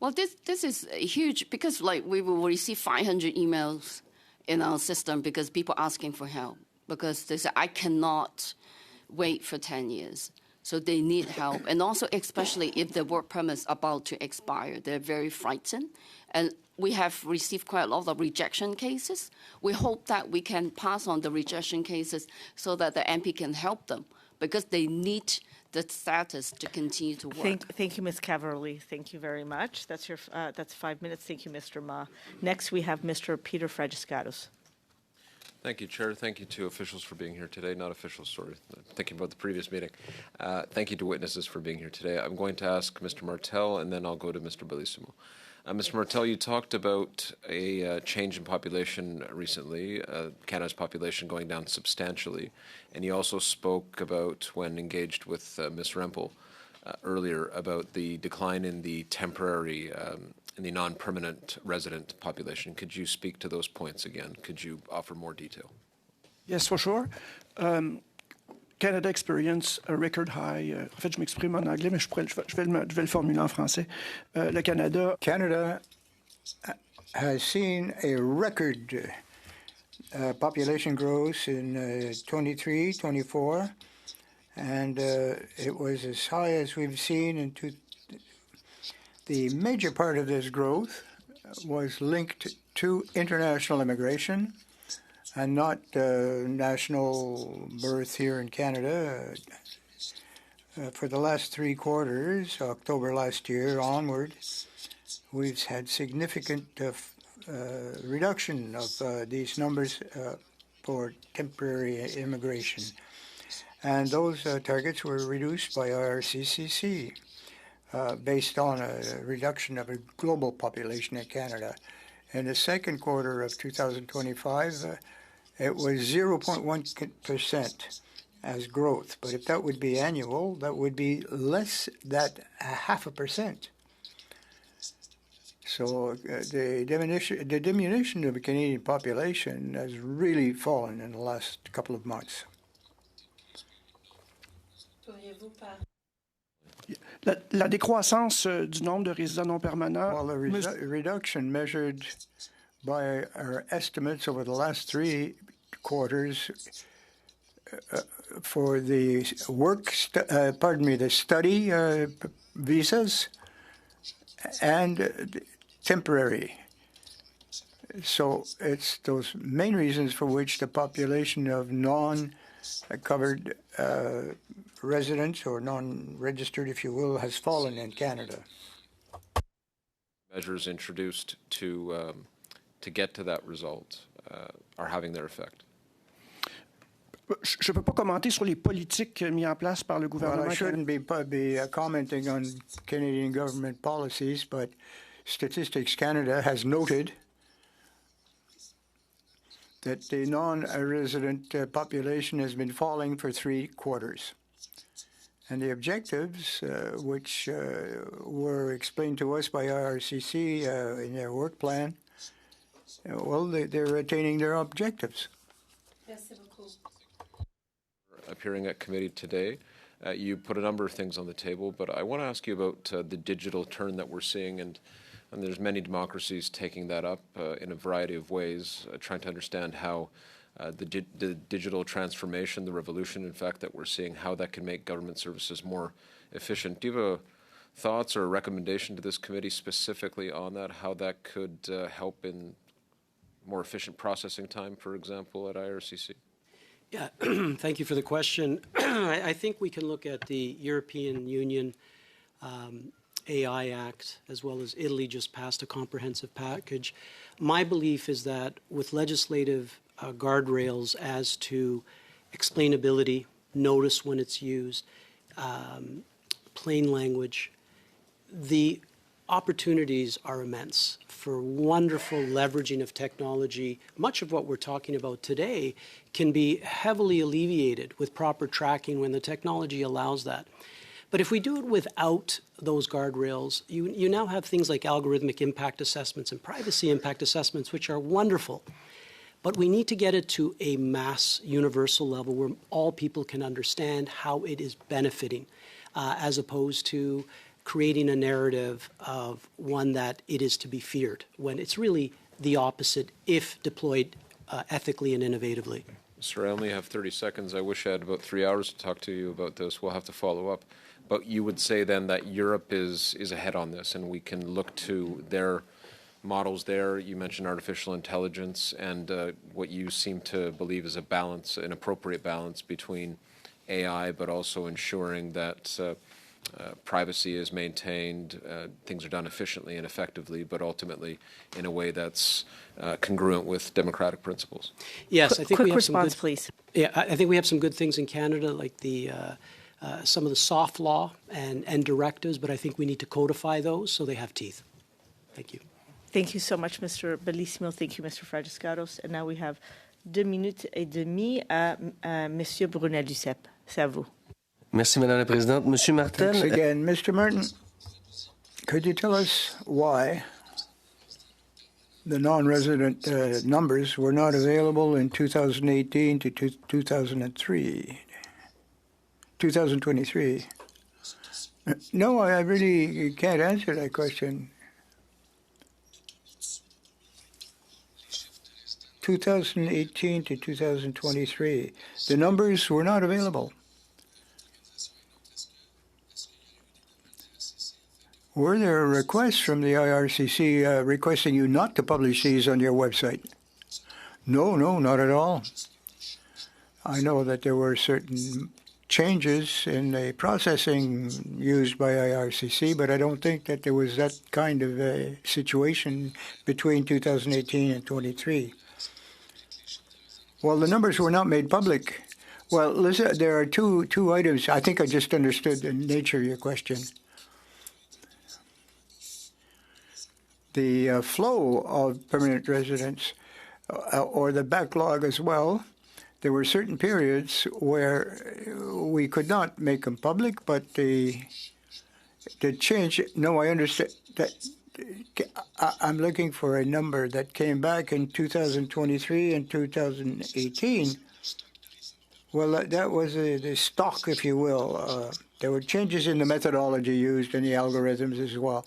Well, this is huge because like we will receive 500 emails in our system because people asking for help. because they say, I cannot wait for 10 years. So they need help. And also, especially if the work permit is about to expire, they're very frightened. And we have received quite a lot of rejection cases. We hope that we can pass on the rejection cases so that the MP can help them, because they need the status to continue to work. Thank you, Ms. Calverley. Thank you very much. That's 5 minutes. Thank you, Mr. Ma. Next, we have Mr. Peter Fragiscatos. Thank you, Chair. Thank you to officials for being here today. Not officials, sorry. Thinking about the previous meeting. Thank you to witnesses for being here today. I'm going to ask Mr. Martel, and then I'll go to Mr. Bellissimo. Mr. Martel, you talked about a change in population recently, Canada's population going down substantially, and you also spoke about, when engaged with Ms. Rempel earlier, about the decline in the temporary in the non-permanent resident population. Could you speak to those points again? Could you offer more detail? Yes, for sure. Canada experienced a record high. En fait, je m'exprime en anglais, mais je vais le formuler en français. Le Canada. Canada has seen a record population growth in 23, 24, and it was as high as we've seen in The major part of this growth was linked to international immigration and not national birth here in Canada. For the last 3 quarters, October last year onward, we've had significant reduction of these numbers for temporary immigration. And those targets were reduced by RCCC. Based on a reduction of a global population in Canada. In the second quarter of 2025, it was 0.1% as growth. But if that would be annual, that would be less than 0.5%. So the diminution of the Canadian population has really fallen in the last couple of months. La décroissance du nombre de résidents non permanents. Well, the reduction measured by our estimates over the last 3 quarters for the the study visas and temporary. So it's those main reasons for which the population of non-covered residents or non-registered, if you will, has fallen in Canada. Measures introduced to get to that result are having their effect. Je ne peux pas commenter sur les politiques mises en place par le gouvernement. Well, I shouldn't be commenting on Canadian government policies, but Statistics Canada has noted that the non-resident population has been falling for 3 quarters. And the objectives, which were explained to us by RCC in their work plan, well, they're attaining their objectives. Appearing at committee today, you put a number of things on the table, but I want to ask you about the digital turn that we're seeing, and there's many democracies taking that up in a variety of ways, trying to understand how the digital transformation, the revolution, in fact, that we're seeing, how that can make government services more efficient. Do you have thoughts or a recommendation to this committee specifically on that, how that could help in more efficient processing time, for example, at IRCC? Yeah, thank you for the question. I think we can look at the European Union AI Act, as well as Italy just passed a comprehensive package. My belief is that with legislative guardrails as to explainability, notice when it's used, plain language, the opportunities are immense for wonderful leveraging of technology. Much of what we're talking about today can be heavily alleviated with proper tracking when the technology allows that. But if we do it without those guardrails, you now have things like algorithmic impact assessments and privacy impact assessments, which are wonderful. But we need to get it to a mass universal level where all people can understand how it is benefiting, as opposed to creating a narrative of one that it is to be feared, when it's really the opposite if deployed ethically and innovatively. Sir, I only have 30 seconds. I wish I had about 3 hours to talk to you about this. We'll have to follow up. But you would say then that Europe is ahead on this, and we can look to their models there. You mentioned artificial intelligence, and what you seem to believe is a balance, an appropriate balance between AI, but also ensuring that privacy is maintained, things are done efficiently and effectively, but ultimately in a way that's congruent with democratic principles. Yes, I think quick we have response, some good, please. Yeah, I think we have some good things in Canada, like the some of the soft law and directives, but I think we need to codify those so they have teeth. Thank you. Thank you so much, Mr. Bellissimo. Thank you, Mr. Fragiscaros. And now we have 2 minutes et demie à Monsieur Brunel-Duceppe. C'est à vous. Merci, Madame la Présidente. Monsieur Martel. Thanks again. Mr. Martin, could you tell us why the non-resident numbers were not available in 2018 to 2023? No, I really can't answer that question. 2018 to 2023, the numbers were not available. Were there requests from the IRCC requesting you not to publish these on your website? No, not at all. I know that there were certain changes in the processing used by IRCC, but I don't think that there was that kind of a situation between 2018 and 23. Well, the numbers were not made public. Well, listen, there are two items. I think I just understood the nature of your question. The flow of permanent residents or the backlog as well, there were certain periods where we could not make them public, but the change, no, I understand that. I'm looking for a number that came back in 2023 and 2018. Well, that was the stock, if you will. There were changes in the methodology used and the algorithms as well.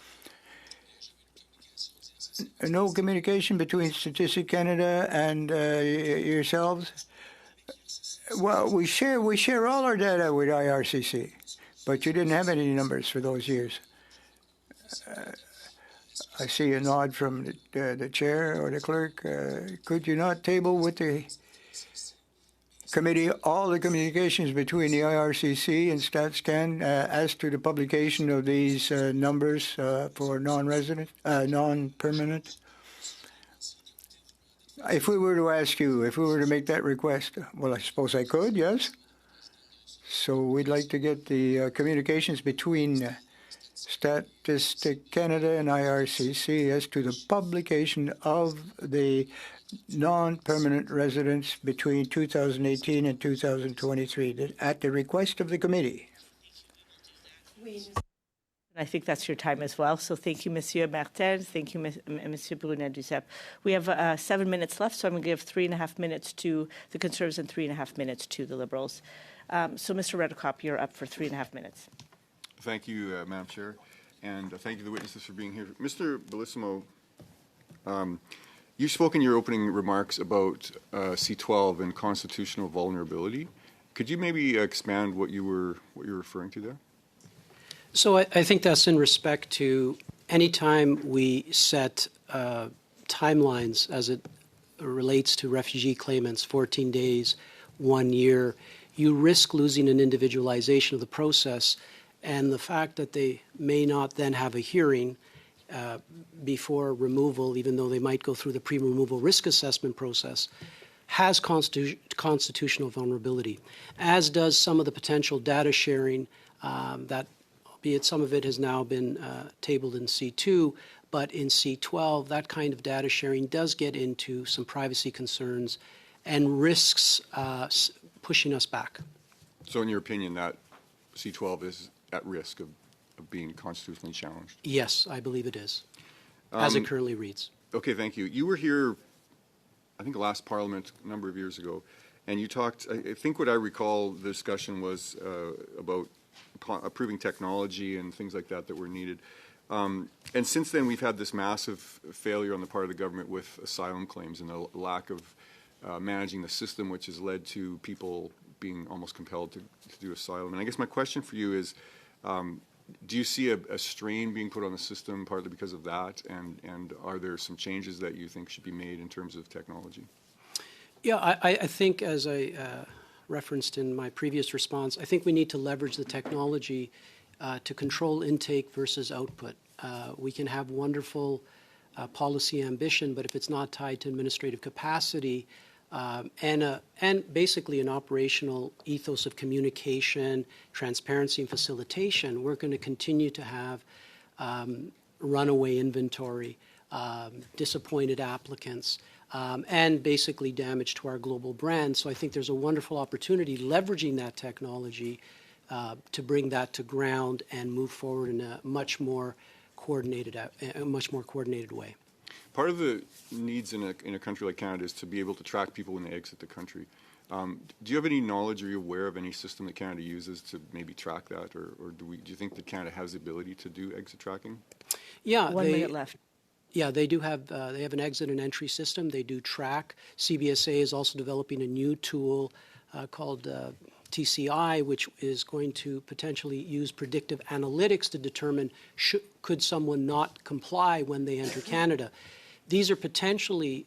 No communication between Statistics Canada and yourselves? Well, we share all our data with IRCC, but you didn't have any numbers for those years. I see a nod from the chair or the clerk. Could you not table with the committee all the communications between the IRCC and StatsCan as to the publication of these numbers for non-resident, non-permanent? If we were to ask you, if we were to make that request, well, I suppose I could, yes. So we'd like to get the communications between Statistics Canada and IRCC as to the publication of the non-permanent residents between 2018 and 2023 at the request of the committee. I think that's your time as well. So thank you, Monsieur Martel. Thank you, Monsieur Brunel-Duceppe. We have 7 minutes left, so I'm going to give 3.5 minutes to the Conservatives and 3.5 minutes to the Liberals. So Mr. Redekop, you're up for 3.5 minutes. Thank you, Madam Chair, and thank you to the witnesses for being here. Mr. Bellissimo, you spoke in your opening remarks about C12 and constitutional vulnerability. Could you maybe expand what you were referring to there? So I think that's in respect to any time we set timelines as it relates to refugee claimants, 14 days, 1 year, you risk losing an individualization of the process, and the fact that they may not then have a hearing before removal, even though they might go through the pre-removal risk assessment process, has constitutional vulnerability, as does some of the potential data sharing that, albeit some of it has now been tabled in C2, but in C12, that kind of data sharing does get into some privacy concerns and risks pushing us back. So in your opinion, that C12 is at risk of being constitutionally challenged? Yes, I believe it is, as it currently reads. Okay, thank you. You were here, I think, last Parliament a number of years ago, and you talked, I think what I recall the discussion was about approving technology and things like that were needed. And since then, we've had this massive failure on the part of the government with asylum claims and a lack of managing the system, which has led to people being almost compelled to do asylum. And I guess my question for you is, do you see a strain being put on the system partly because of that? And are there some changes that you think should be made in terms of technology? Yeah, I think, as I referenced in my previous response, I think we need to leverage the technology to control intake versus output. We can have wonderful policy ambition, but if it's not tied to administrative capacity and basically an operational ethos of communication, transparency, and facilitation, we're going to continue to have runaway inventory, disappointed applicants, and basically damage to our global brand. So I think there's a wonderful opportunity leveraging that technology to bring that to ground and move forward in a much more coordinated way. Part of the needs in a country like Canada is to be able to track people when they exit the country. Do you have any knowledge, or are you aware of any system that Canada uses to maybe track that, or do you think that Canada has the ability to do exit tracking? Yeah, 1 minute left. Yeah, they do have. They have an exit and entry system. They do track. CBSA is also developing a new tool called TCI, which is going to potentially use predictive analytics to determine could someone not comply when they enter Canada. These are potentially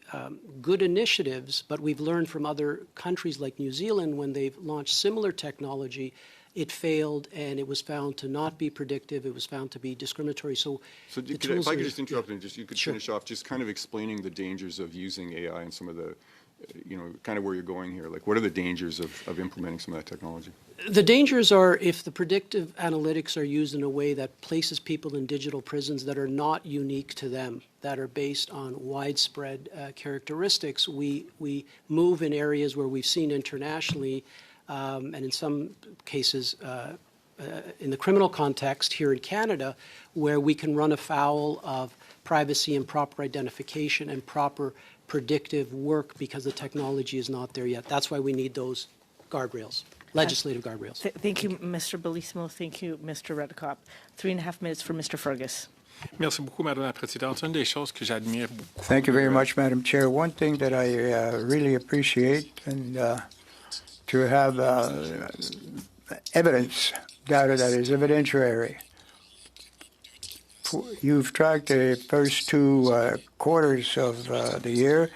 good initiatives, but we've learned from other countries like New Zealand when they've launched similar technology, it failed and it was found to not be predictive. It was found to be discriminatory. So if I could just interrupt and you could Sure. finish off just kind of explaining the dangers of using AI and some of the, kind of where you're going here. Like, what are the dangers of implementing some of that technology? The dangers are if the predictive analytics are used in a way that places people in digital prisons that are not unique to them, that are based on widespread characteristics. We move in areas where we've seen internationally, and in some cases in the criminal context here in Canada, where we can run afoul of privacy and proper identification and proper predictive work because the technology is not there yet. That's why we need those guardrails, legislative guardrails. Thank you, Mr. Bellissimo. Thank you, Mr. Redekop. 3.5 minutes for Mr. Fergus. Merci beaucoup, Madame la Présidente. Une des choses que j'admire beaucoup. Thank you very much, Madam Chair. One thing that I really appreciate and to have evidence, data that is evidentiary. You've tracked the first two quarters of the year.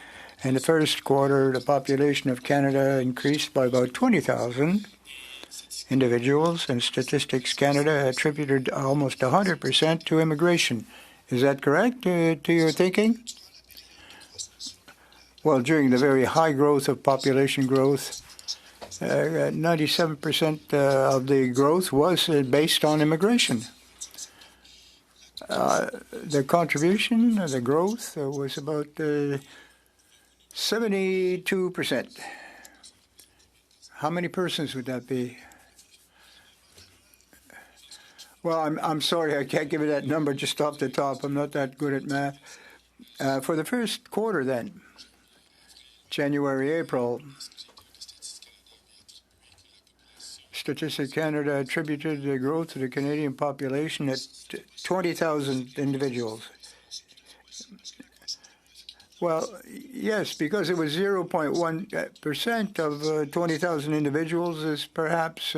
In the first quarter, the population of Canada increased by about 20,000 individuals, and Statistics Canada attributed almost 100% to immigration. Is that correct to your thinking? Well, during the very high growth of population growth, 97% of the growth was based on immigration. The contribution, the growth was about 72%. How many persons would that be? Well, I'm sorry, I can't give you that number just off the top. I'm not that good at math. For the first quarter then, January, April, Statistics Canada attributed the growth of the Canadian population at 20,000 individuals. Well, yes, because it was 0.1% of 20,000 individuals is perhaps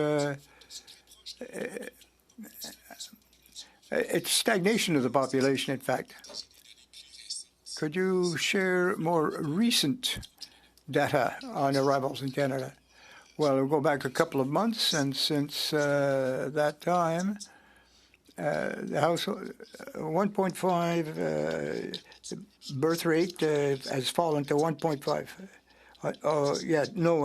it's stagnation of the population, in fact. Could you share more recent data on arrivals in Canada? Well, we'll go back a couple of months, and since that time, the household 1.5 birth rate has fallen to 1.5.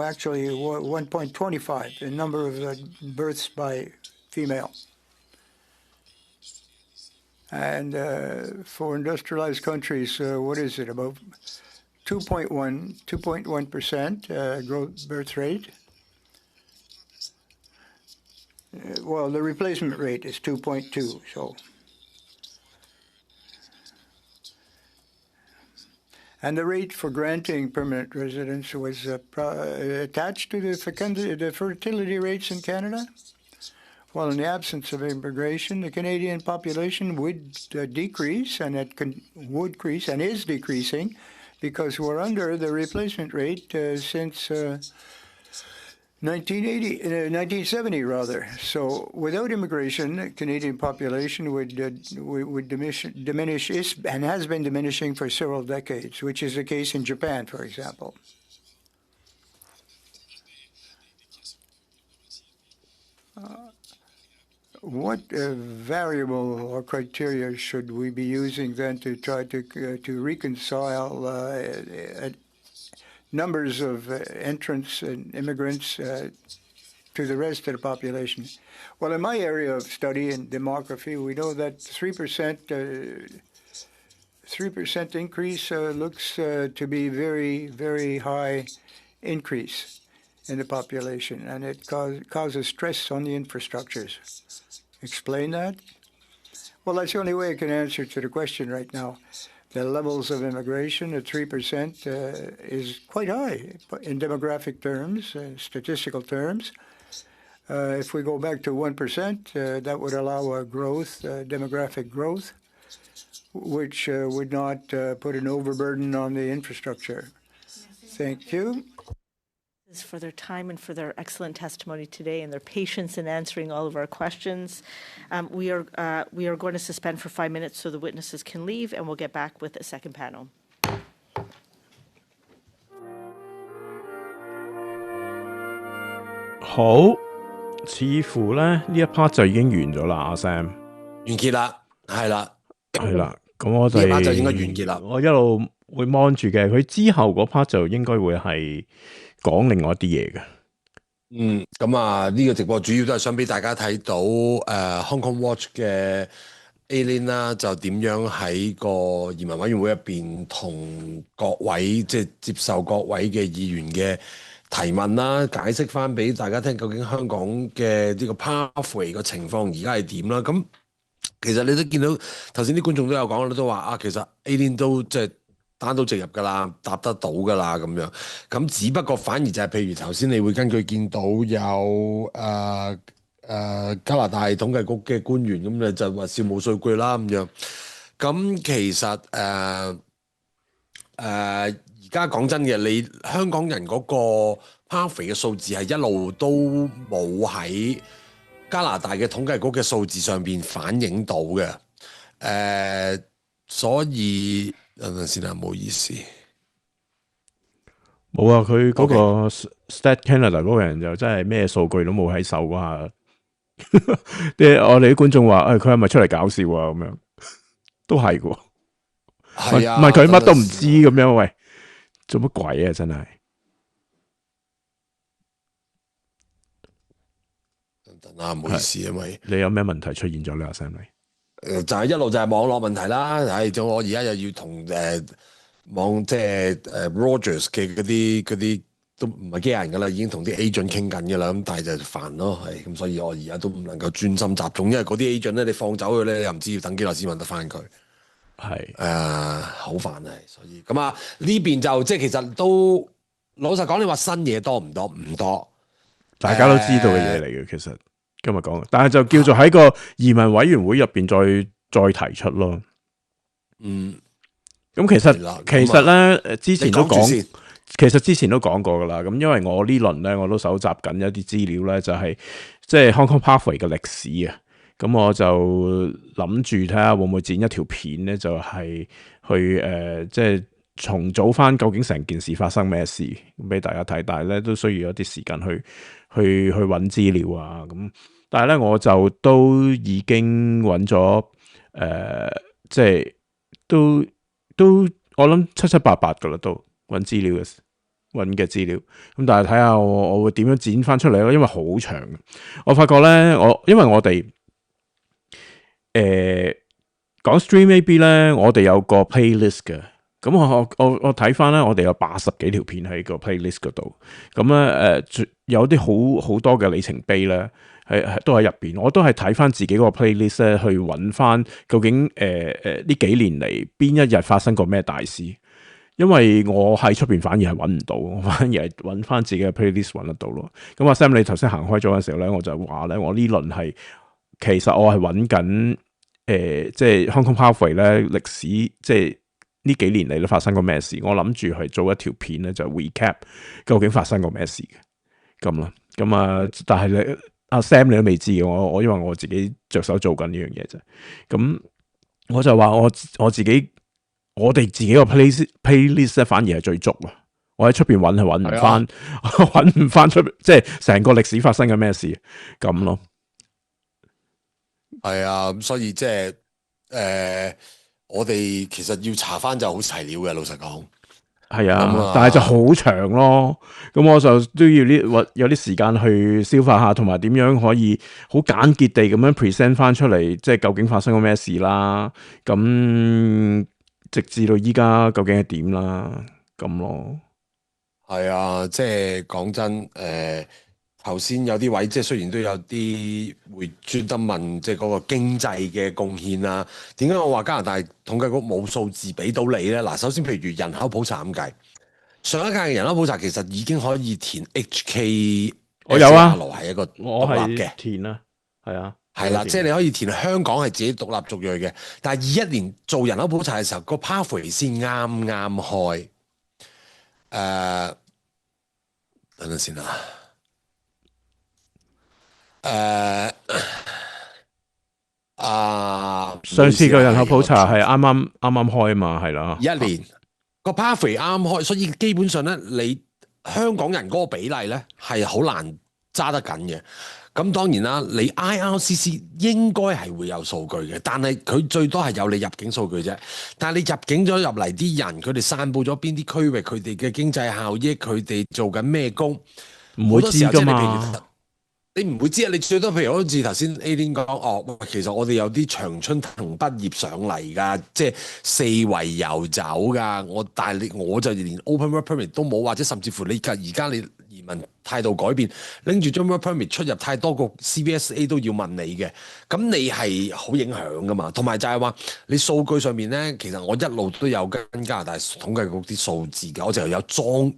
Actually 1.25, the number of births by female. And for industrialized countries, what is it, about 2.1% growth birth rate? Well, the replacement rate is 2.2, so. And the rate for granting permanent residence was attached to the fertility rates in Canada. Well, in the absence of immigration, the Canadian population would decrease, and would decrease and is decreasing because we're under the replacement rate since 1970 rather. So without immigration, the Canadian population would diminish and has been diminishing for several decades, which is the case in Japan, for example. What variable or criteria should we be using then to try to reconcile numbers of entrants and immigrants to the rest of the population? Well, in my area of study in demography, we know that 3% increase looks to be very, very high increase in the population, and it causes stress on the infrastructures. Explain that? Well, that's the only way I can answer to the question right now. The levels of immigration at 3% is quite high in demographic terms, statistical terms. If we go back to 1%, that would allow a growth, demographic growth, which would not put an overburden on the infrastructure. Thank you. For their time and for their excellent testimony today and their patience in answering all of our questions. We are going to suspend for 5 minutes so the witnesses can leave, and we'll get back with a second panel. 好，似乎咧呢一 part 就已經完咗啦，阿 Sam。完結啦，係啦，係啦。咁我哋呢一 part 就應該完結啦。我一路會 mon 住嘅，佢之後嗰 part 就應該會係講另外一啲嘢嘅。咁啊，呢個直播主要都係想俾大家睇到Hong Kong Watch 嘅 Aileen 啦，就點樣喺個移民委員會入邊同各位即係接受各位嘅議員嘅提問啦，解釋翻俾大家聽究竟香港嘅呢個 pathway 個情況而家係點啦。咁其實你都見到頭先啲觀眾都有講，都話其實 Aileen 都即係單刀直入㗎啦，答得到㗎啦咁樣。咁只不過反而就係譬如頭先你會根據見到有加拿大統計局嘅官員咁你就話事務數據啦咁樣。咁其實而家講真嘅，你香港人嗰個 pathway 嘅數字係一路都冇喺加拿大嘅統計局嘅數字上邊反映到嘅。所以等陣先啦，唔好意思。冇啊，佢嗰個 Stat Canada 嗰個人就真係咩數據都冇喺手嗰下。我哋啲觀眾話：佢係咪出嚟搞笑啊？咁樣都係喎。係啊，唔係佢乜都唔知咁樣，喂，做乜鬼啊？真係。等等唔好意思，因為你有咩問題出現咗咧？阿 Sam 就係一路就係網絡問題啦。係，我而家又要同網即係Rogers 嘅嗰啲都唔係機械人㗎啦，已經同啲 agent 傾緊㗎啦。咁但係就煩咯，係咁，所以我而家都唔能夠專心集中，因為嗰啲 agent 咧，你放走佢咧，你又唔知要等幾耐先揾得翻佢。係好煩啊！所以咁啊，呢邊就即係其實都老實講，你話新嘢多唔多？唔多，大家都知道嘅嘢嚟嘅。其實今日講，但係就叫做喺個移民委員會入邊再提出咯。咁其實咧，之前都講，其實之前都講過噶啦。咁因為我呢輪咧，我都搜集緊一啲資料咧，就係即係 Hong Kong Pathway 嘅歷史啊。咁我就諗住睇下會唔會剪一條片咧，就係去即係重組翻究竟成件事發生咩事，咁俾大家睇。但係咧都需要一啲時間去揾資料啊。咁但係咧我就都已經揾咗即係都我諗7八八噶啦，都揾資料嘅資料。咁但係睇下我會點樣剪翻出嚟咯，因為好長。我發覺咧，因為我哋講 Stream AB 咧，我哋有個 playlist 嘅。咁我睇翻咧，我哋有80幾條片喺個 playlist 嗰度。咁咧有啲好多嘅里程碑咧，都喺入邊。我都係睇翻自己個 playlist 咧，去揾翻究竟呢幾年嚟邊一日發生過咩大事。因為我喺出邊反而係揾唔到，我反而係揾翻自己嘅 playlist 揾得到咯。咁阿 Sam 你頭先行開咗嘅時候咧，我就話咧，我呢輪係其實我係揾緊即係 Hong Kong Pathway 咧歷史，即係呢幾年嚟咧發生過咩事，我諗住係做一條片咧就 recap 究竟發生過咩事嘅咁啦。咁啊，但係你阿 Sam 你都未知嘅，我因為我自己着手做緊呢樣嘢啫。咁我就話我自己我哋自己個 playlist 咧反而係最足啊！我喺出邊揾係揾唔翻，揾唔翻出即係成個歷史發生緊咩事咁咯。係啊，咁所以即係我哋其實要查翻就好齊料嘅，老實講。係啊，但係就好長咯。咁我就都要有啲時間去消化下，同埋點樣可以好簡潔地咁樣 present 翻出嚟，即係究竟發生過咩事啦。咁直至到依家究竟係點啦，咁咯。係啊，即係講真，頭先有啲位，即係雖然都有啲會專登問，即係嗰個經濟嘅貢獻啊。點解我話加拿大統計局冇數字俾到你咧？嗱，首先譬如人口普查咁計，上一屆嘅人口普查其實已經可以填 HK， 我有啊，係一個我獨立嘅填啦，係啊，係啦，即係你可以填香港係自己獨立族裔嘅，但係21年做人口普查嘅時候，個 pathway 先啱開。等陣先啦。上次個人口普查係啱開嘛，係啦，1年個 pathway 啱開，所以基本上咧，你香港人嗰個比例咧係好難揸得緊嘅。咁當然啦，你 IRCC 應該係會有數據嘅，但係佢最多係有你入境數據啫。但係你入境咗入嚟啲人，佢哋散佈咗邊啲區域，佢哋嘅經濟效益，佢哋做緊咩工，唔會知㗎嘛。你唔會知啊！你最多譬如好似頭先 Aileen 講，其實我哋有啲長春藤畢業上嚟㗎，即係四圍遊走㗎。但係我就連 open work permit 都冇，或者甚至乎你而家你移民態度改變，拎住張 work permit 出入太多個 CBSA 都要問你嘅，咁你係好影響㗎嘛。同埋就係話你數據上面咧，其實我一路都有跟加拿大統計局啲數字嘅，我就有裝。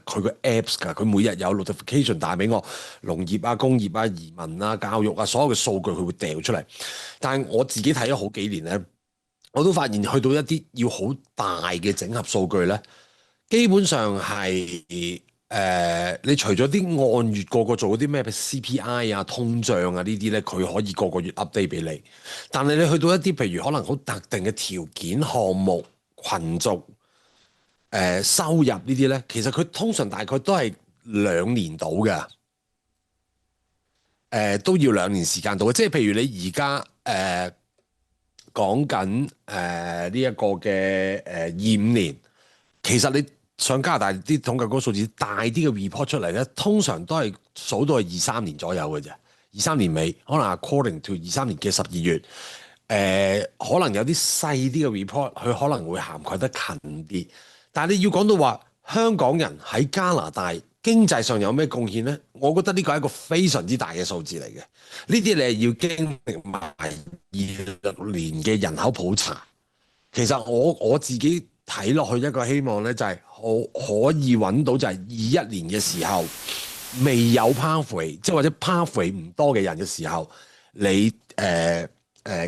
佢個 apps 㗎，佢每日有 notification 打俾我，農業啊、工業啊、移民啊、教育啊，所有嘅數據佢會掉出嚟。但係我自己睇咗好幾年咧，我都發現去到一啲要好大嘅整合數據咧，基本上係你除咗啲按月個做嗰啲咩 CPI 啊、通脹啊呢啲咧，佢可以個月 update 俾你。但係你去到一啲譬如可能好特定嘅條件、項目、群族。收入呢啲咧，其實佢通常大概都係2年到嘅，都要2年時間到嘅。即係譬如你而家講緊呢一個嘅25年，其實你上加拿大啲統計嗰個數字大啲嘅 report 出嚟咧，通常都係數到係23年左右嘅啫，23年尾，可能 according to 23年嘅12月，可能有啲細啲嘅 report，佢可能會涵蓋得近啲。但係你要講到話香港人喺加拿大經濟上有咩貢獻呢？我覺得呢個係一個非常之大嘅數字嚟嘅。呢啲你係要經歷埋26年嘅人口普查。其實我自己睇落去一個希望呢，就係可以揾到就係21年嘅時候未有 pathway， 即係或者 pathway 唔多嘅人嘅時候，你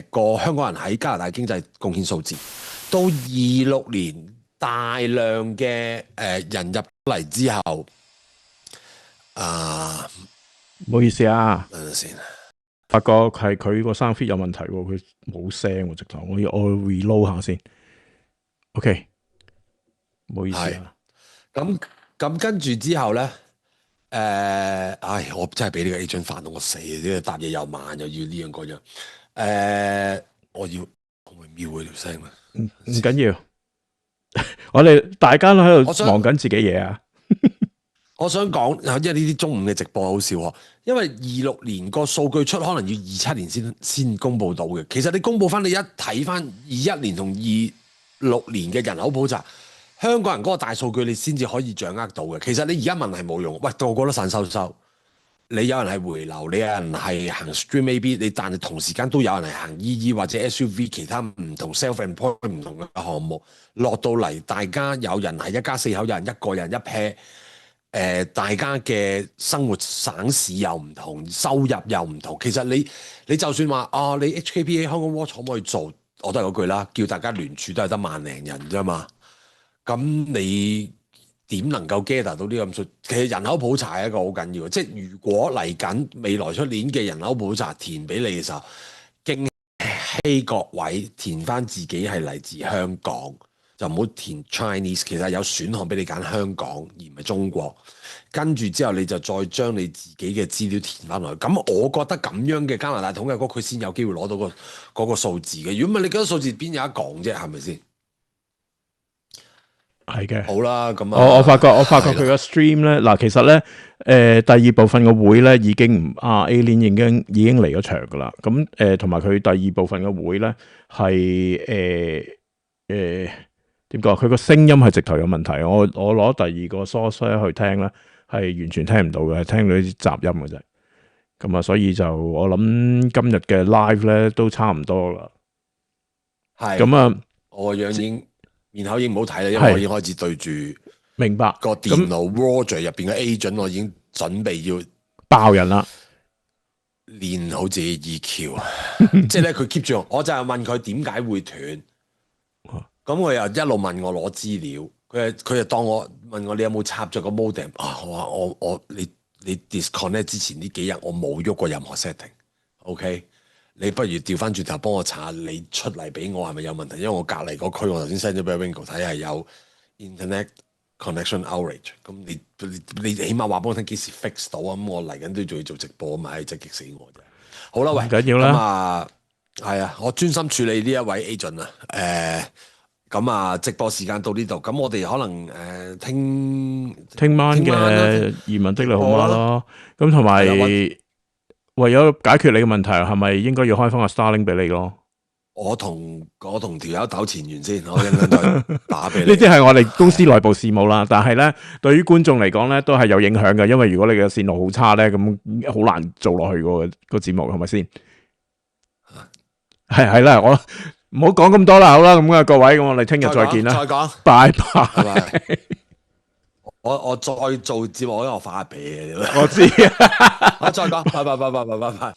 個香港人喺加拿大經濟貢獻數字到26年。大量嘅人入嚟之後，唔好意思啊，等陣先，發覺係佢個 sound feed 有問題喎，佢冇聲喎，直頭我 reload 下先。OK， 唔好意思啊。咁跟住之後咧，我真係俾呢個 agent 煩到我死，呢個答嘢又慢，又要呢樣嗰樣。我可唔可以瞄佢條聲啊？唔緊要。我哋大家都喺度忙緊自己嘢啊！我想講，因為呢啲中午嘅直播好笑喎，因為26年個數據出，可能要27年先公佈到嘅。其實你公佈翻，你一睇翻21年同26年嘅人口普查，香港人嗰個大數據你先至可以掌握到嘅。其實你而家問係冇用，喂，個個都散收收。你有人係回流，你有人係行 stream AB， 你但係同時間都有人係行 EE 或者 SUV 其他唔同 self-employed 唔同嘅項目落到嚟，大家有人係一家4口，有人一個人一 pair，大家嘅生活省市又唔同，收入又唔同。其實你就算話你 HKPA 香港 Watch 可唔可以做？我都係嗰句啦，叫大家聯署都係得10000零人啫嘛。咁你點能夠 gather 到呢個咁數？其實人口普查係一個好緊要嘅，即係如果嚟緊未來出年嘅人口普查填俾你嘅時候，經希各位填翻自己係嚟自香港，就唔好填 Chinese。其實有選項俾你揀香港而唔係中國。跟住之後你就再將你自己嘅資料填翻落去。咁我覺得咁樣嘅加拿大統計局佢先有機會攞到嗰個數字嘅。如果唔係你嗰個數字邊有得講啫？係咪先？係嘅。好啦，咁我發覺佢個 stream 咧，嗱其實咧第二部分嘅會咧已經唔Aileen 已經嚟咗場噶啦。咁同埋佢第二部分嘅會咧係點講？佢個聲音係直頭有問題。我攞第二個 source 去聽咧，係完全聽唔到嘅，係聽到啲雜音嘅啫。咁啊，所以就我諗今日嘅 live 咧都差唔多啦。係。咁啊，我個樣已經面口已經唔好睇啦，因為我已經開始對住明白個電腦 Roger 入邊嘅 agent，我已經準備要爆人啦。練好自己 EQ， 即係咧佢 keep 住我就係問佢點解會斷。咁我又一路問我攞資料，佢就當我問我你有冇插咗個 modem 啊？我話你 disconnect 之前呢幾日我冇喐過任何 setting，OK？你不如調翻轉頭幫我查你出嚟俾我係咪有問題？因為我隔離嗰區我頭先 send 咗俾 Ringo 睇係有 internet connection outage， 咁你起碼話幫我聽幾時 fix 到啊？咁我嚟緊都仲要做直播啊嘛，真係激死我啫！好啦，喂，唔緊要啦，咁啊係啊，我專心處理呢一位 agent 啊，咁啊，直播時間到呢度，咁我哋可能聽晚嘅移民的你好嗎咯，咁同埋為咗解決你嘅問題，係咪應該要開翻個 Starlink 俾你咯？我同條友糾纏完先，我一陣再打俾你。呢啲係我哋公司內部事務啦，但係咧對於觀眾嚟講咧都係有影響嘅，因為如果你嘅線路好差咧，咁好難做落去個節目，係咪先？係啦，我。唔好講咁多啦，好啦，咁啊各位，咁我哋聽日再見啦，再講，拜拜。我再做節目，我發下脾嘅，我知，我再講，拜拜。